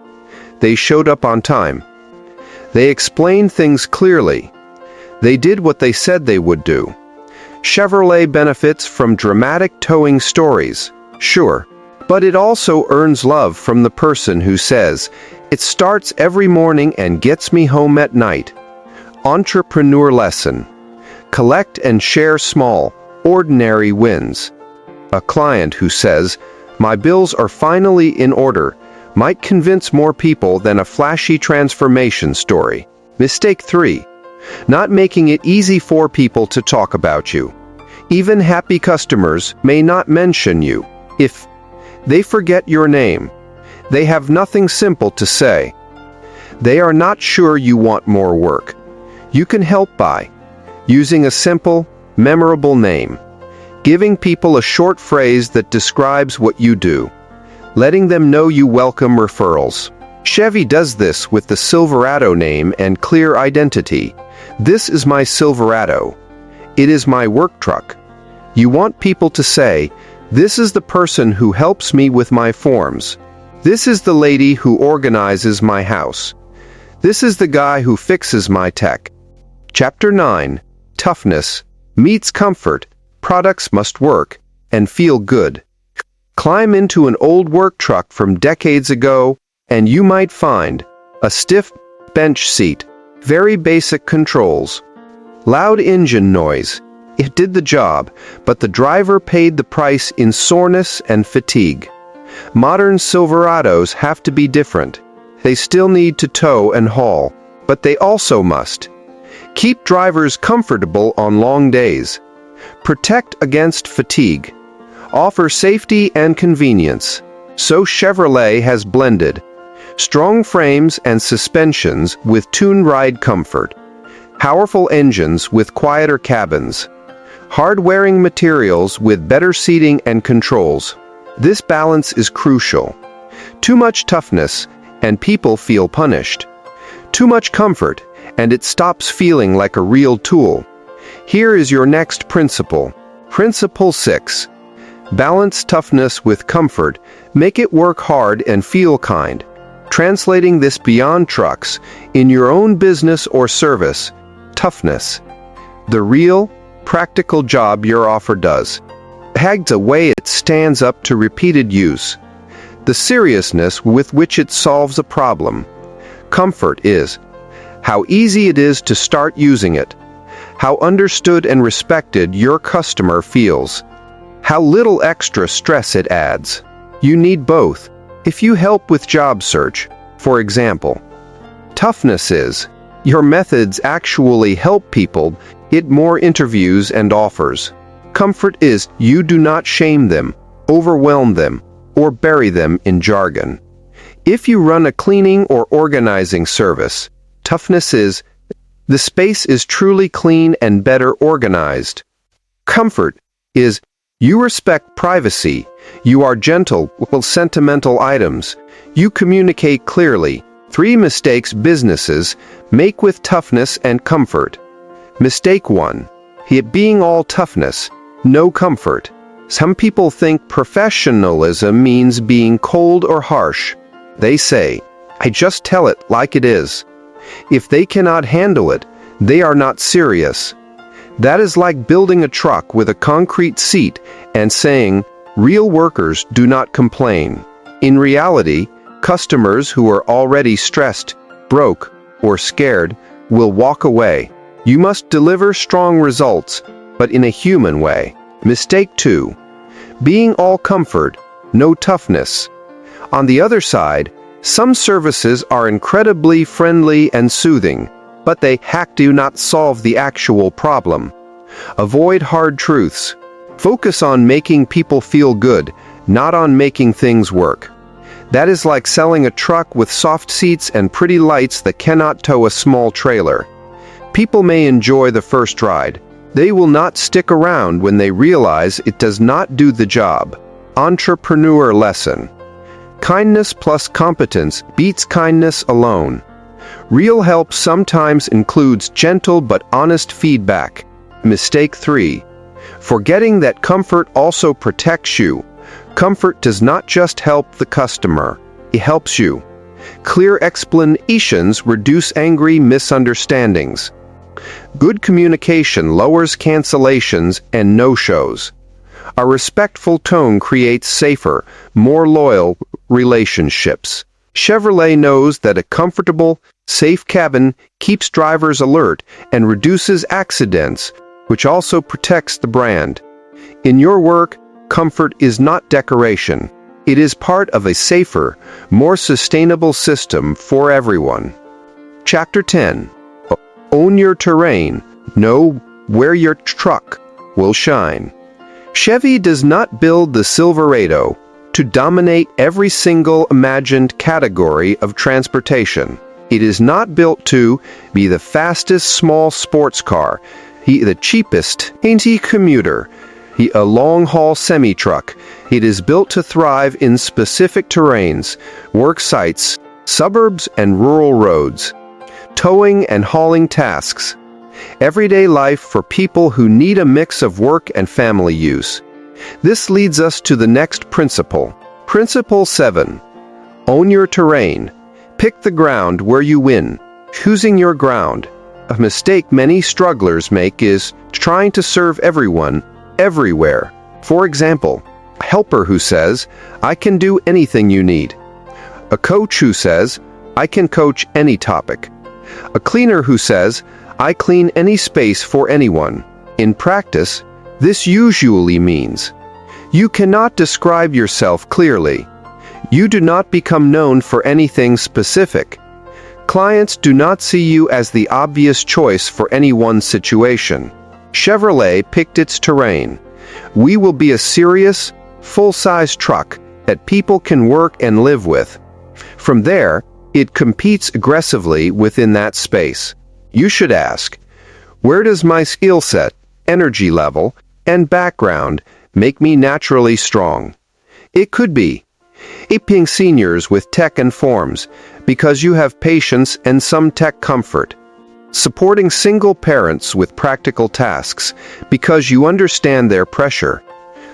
They showed up on time. They explained things clearly. They did what they said they would do. Chevrolet benefits from dramatic towing stories, sure, but it also earns love from the person who says, "It starts every morning and gets me home at night." Entrepreneur lesson. Collect and share small, ordinary wins. A client who says, "My bills are finally in order," might convince more people than a flashy transformation story. Mistake 3. Not making it easy for people to talk about you. Even happy customers may not mention you. If they forget your name, they have nothing simple to say. They are not sure you want more work. You can help by using a simple, memorable name, giving people a short phrase that describes what you do, letting them know you welcome referrals. Chevy does this with the Silverado name and clear identity. "This is my Silverado. It is my work truck." You want people to say, "This is the person who helps me with my forms. This is the lady who organizes my house. This is the guy who fixes my tech." Chapter 9. Toughness meets comfort. Products must work and feel good. Climb into an old work truck from decades ago, and you might find a stiff bench seat, very basic controls, loud engine noise. It did the job, but the driver paid the price in soreness and fatigue. Modern Silverados have to be different. They still need to tow and haul, but they also must keep drivers comfortable on long days, protect against fatigue, offer safety and convenience. So Chevrolet has blended strong frames and suspensions with tuned ride comfort, powerful engines with quieter cabins, hard-wearing materials with better seating and controls. This balance is crucial. Too much toughness, and people feel punished. Too much comfort, and it stops feeling like a real tool. Here is your next principle. Principle 6. Balance toughness with comfort. Make it work hard and feel kind. Translating this beyond trucks, in your own business or service, toughness. The real, practical job your offer does. The way it stands up to repeated use. The seriousness with which it solves a problem. Comfort is how easy it is to start using it. How understood and respected your customer feels. How little extra stress it adds. You need both. If you help with job search, for example, toughness is your methods actually help people get more interviews and offers. Comfort is you do not shame them, overwhelm them, or bury them in jargon. If you run a cleaning or organizing service, toughness is the space is truly clean and better organized. Comfort is you respect privacy, you are gentle with sentimental items, you communicate clearly. 3 mistakes businesses make with toughness and comfort. Mistake 1. It being all toughness, no comfort. Some people think professionalism means being cold or harsh. They say, "I just tell it like it is." If they cannot handle it, they are not serious. That is like building a truck with a concrete seat and saying, "Real workers do not complain." In reality, customers who are already stressed, broke, or scared will walk away. You must deliver strong results, but in a human way. Mistake 2. Being all comfort, no toughness. On the other side, some services are incredibly friendly and soothing, but they do not solve the actual problem. Avoid hard truths. Focus on making people feel good, not on making things work. That is like selling a truck with soft seats and pretty lights that cannot tow a small trailer. People may enjoy the first ride. They will not stick around when they realize it does not do the job. Entrepreneur lesson. Kindness plus competence beats kindness alone. Real help sometimes includes gentle but honest feedback. Mistake 3. Forgetting that comfort also protects you. Comfort does not just help the customer, it helps you. Clear explanations reduce angry misunderstandings. Good communication lowers cancellations and no-shows. A respectful tone creates safer, more loyal relationships. Chevrolet knows that a comfortable, safe cabin keeps drivers alert and reduces accidents, which also protects the brand. In your work, comfort is not decoration. It is part of a safer, more sustainable system for everyone. Chapter 10. Own your terrain. Know where your truck will shine. Chevy does not build the Silverado to dominate every single imagined category of transportation. It is not built to be the fastest small sports car, the cheapest dainty commuter, a long-haul semi-truck. It is built to thrive in specific terrains, work sites, suburbs and rural roads, towing and hauling tasks, everyday life for people who need a mix of work and family use. This leads us to the next principle. Principle 7. Own your terrain. Pick the ground where you win. Choosing your ground. A mistake many strugglers make is trying to serve everyone, everywhere. For example, a helper who says, "I can do anything you need." A coach who says, "I can coach any topic." A cleaner who says, "I clean any space for anyone." In practice, this usually means you cannot describe yourself clearly. You do not become known for anything specific. Clients do not see you as the obvious choice for any one situation. Chevrolet picked its terrain. We will be a serious, full-size truck that people can work and live with. From there, it competes aggressively within that space. You should ask, where does my skill set, energy level, and background make me naturally strong? It could be helping seniors with tech and forms because you have patience and some tech comfort. Supporting single parents with practical tasks because you understand their pressure.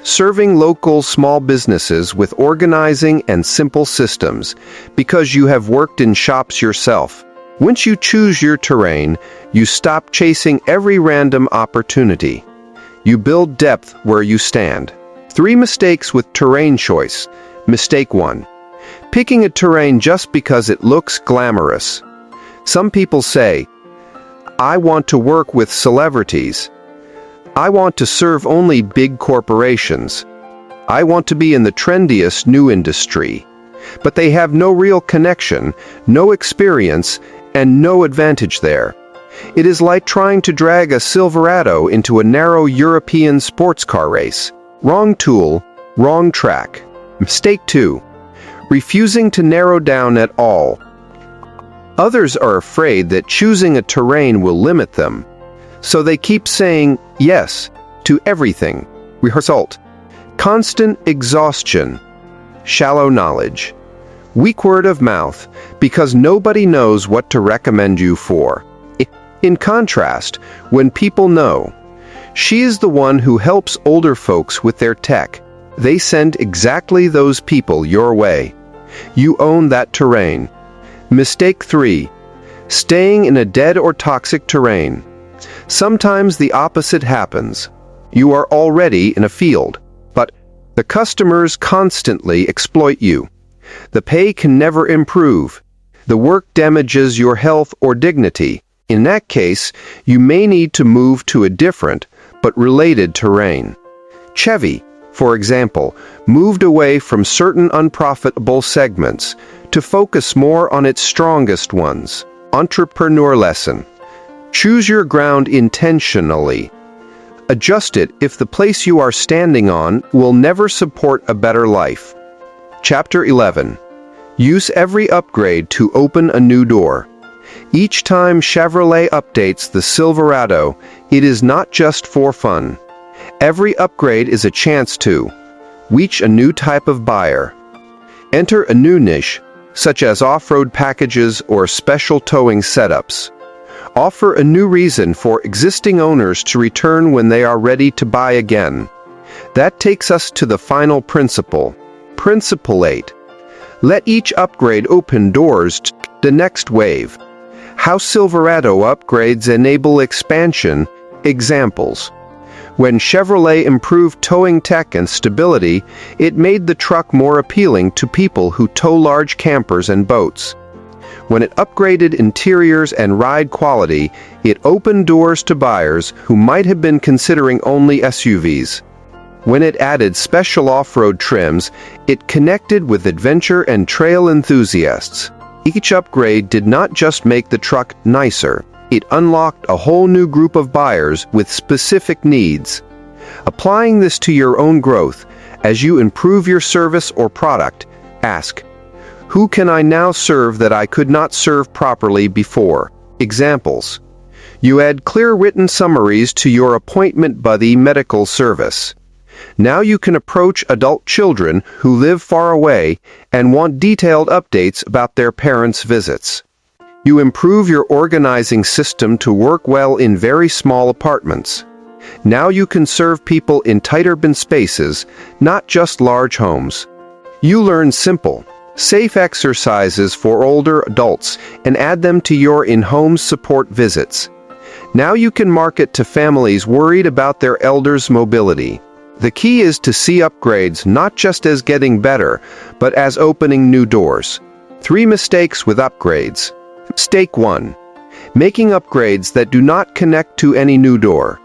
Serving local small businesses with organizing and simple systems because you have worked in shops yourself. Once you choose your terrain, you stop chasing every random opportunity. You build depth where you stand. 3 mistakes with terrain choice. Mistake 1. Picking a terrain just because it looks glamorous. Some people say, "I want to work with celebrities. I want to serve only big corporations. I want to be in the trendiest new industry." But they have no real connection, no experience, and no advantage there. It is like trying to drag a Silverado into a narrow European sports car race. Wrong tool, wrong track. Mistake 2. Refusing to narrow down at all. Others are afraid that choosing a terrain will limit them, so they keep saying yes to everything. Result: constant exhaustion, shallow knowledge, weak word of mouth because nobody knows what to recommend you for. In contrast, when people know, she is the one who helps older folks with their tech, they send exactly those people your way. You own that terrain. Mistake 3. Staying in a dead or toxic terrain. Sometimes the opposite happens. You are already in a field, but the customers constantly exploit you. The pay can never improve. The work damages your health or dignity. In that case, you may need to move to a different, but related terrain. Chevy, for example, moved away from certain unprofitable segments to focus more on its strongest ones. Entrepreneur lesson. Choose your ground intentionally. Adjust it if the place you are standing on will never support a better life. Chapter 11. Use every upgrade to open a new door. Each time Chevrolet updates the Silverado, it is not just for fun. Every upgrade is a chance to reach a new type of buyer, enter a new niche, such as off-road packages or special towing setups, offer a new reason for existing owners to return when they are ready to buy again. That takes us to the final principle. Principle 8. Let each upgrade open doors to the next wave. How Silverado upgrades enable expansion. Examples. When Chevrolet improved towing tech and stability, it made the truck more appealing to people who tow large campers and boats. When it upgraded interiors and ride quality, it opened doors to buyers who might have been considering only SUVs. When it added special off-road trims, it connected with adventure and trail enthusiasts. Each upgrade did not just make the truck nicer, it unlocked a whole new group of buyers with specific needs. Applying this to your own growth, as you improve your service or product, ask, who can I now serve that I could not serve properly before? Examples. You add clear written summaries to your appointment buddy medical service. Now you can approach adult children who live far away and want detailed updates about their parents' visits. You improve your organizing system to work well in very small apartments. Now you can serve people in tight urban spaces, not just large homes. You learn simple, safe exercises for older adults and add them to your in-home support visits. Now you can market to families worried about their elders' mobility. The key is to see upgrades not just as getting better, but as opening new doors. 3 mistakes with upgrades. Mistake 1. Making upgrades that do not connect to any new door.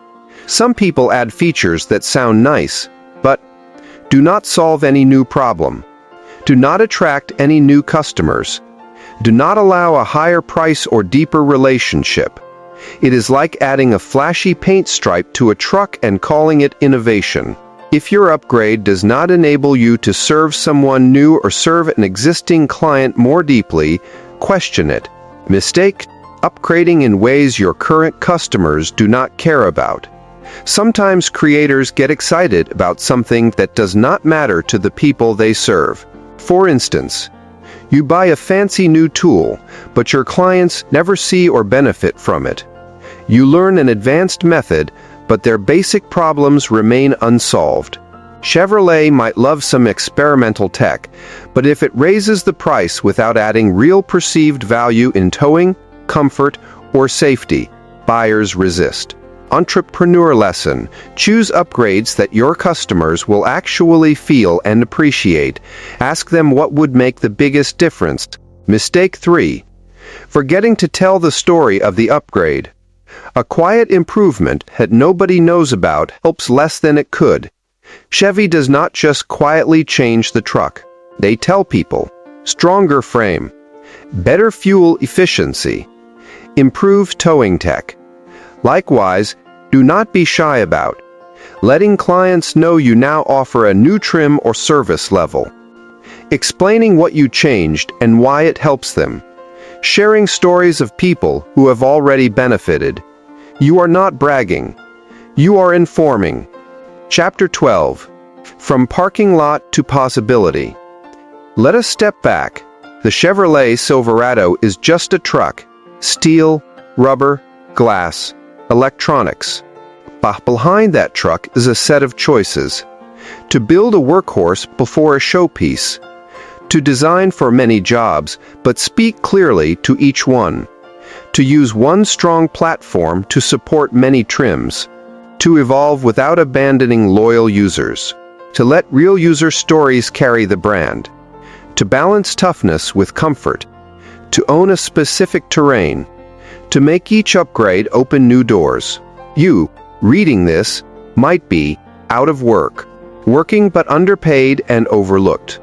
Some people add features that sound nice, but do not solve any new problem. Do not attract any new customers. Do not allow a higher price or deeper relationship. It is like adding a flashy paint stripe to a truck and calling it innovation. If your upgrade does not enable you to serve someone new or serve an existing client more deeply, question it. Mistake: upgrading in ways your current customers do not care about. Sometimes creators get excited about something that does not matter to the people they serve. For instance, you buy a fancy new tool, but your clients never see or benefit from it. You learn an advanced method, but their basic problems remain unsolved. Chevrolet might love some experimental tech, but if it raises the price without adding real perceived value in towing, comfort, or safety, buyers resist. Entrepreneur lesson: choose upgrades that your customers will actually feel and appreciate. Ask them what would make the biggest difference. Mistake 3. Forgetting to tell the story of the upgrade. A quiet improvement that nobody knows about helps less than it could. Chevy does not just quietly change the truck. They tell people: stronger frame, better fuel efficiency, improved towing tech. Likewise, do not be shy about letting clients know you now offer a new trim or service level. Explaining what you changed and why it helps them. Sharing stories of people who have already benefited. You are not bragging. You are informing. Chapter 12. From parking lot to possibility. Let us step back. The Chevrolet Silverado is just a truck. Steel, rubber, glass, electronics. But behind that truck is a set of choices. To build a workhorse before a showpiece. To design for many jobs, but speak clearly to each one. To use one strong platform to support many trims. To evolve without abandoning loyal users. To let real user stories carry the brand. To balance toughness with comfort. to own a specific terrain, to make each upgrade open new doors. You, reading this, might be out of work, working but underpaid and overlooked,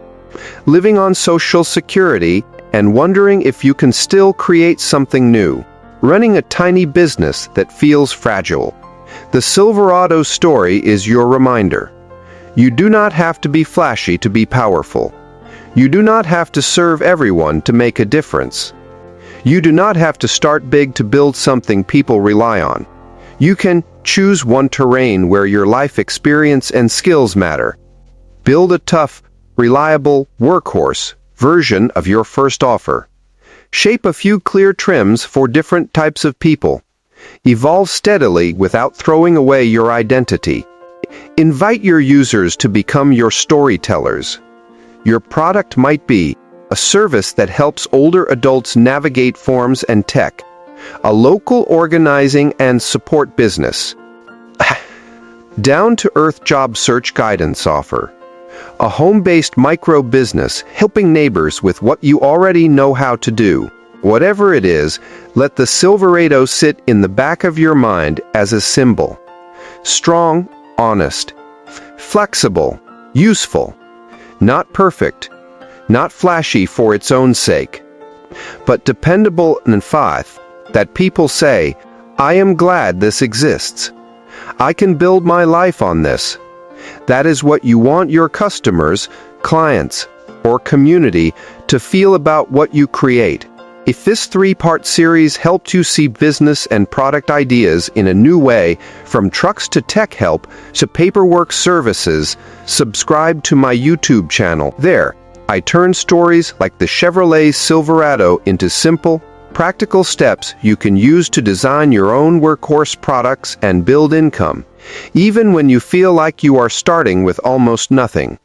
living on Social Security and wondering if you can still create something new, running a tiny business that feels fragile. The Silverado story is your reminder. You do not have to be flashy to be powerful. You do not have to serve everyone to make a difference. You do not have to start big to build something people rely on. You can choose one terrain where your life experience and skills matter. Build a tough, reliable workhorse version of your first offer. Shape a few clear trims for different types of people. Evolve steadily without throwing away your identity. Invite your users to become your storytellers. Your product might be a service that helps older adults navigate forms and tech, a local organizing and support business, down-to-earth job search guidance offer, a home-based micro-business helping neighbors with what you already know how to do. Whatever it is, let the Silverado sit in the back of your mind as a symbol. Strong, honest, flexible, useful, not perfect, not flashy for its own sake, but dependable and faith that people say, I am glad this exists. I can build my life on this. That is what you want your customers, clients, or community to feel about what you create. If this 3-part series helped you see business and product ideas in a new way, from trucks to tech help to paperwork services, subscribe to my YouTube channel. There, I turn stories like the Chevrolet Silverado into simple, practical steps you can use to design your own workhorse products and build income, even when you feel like you are starting with almost nothing.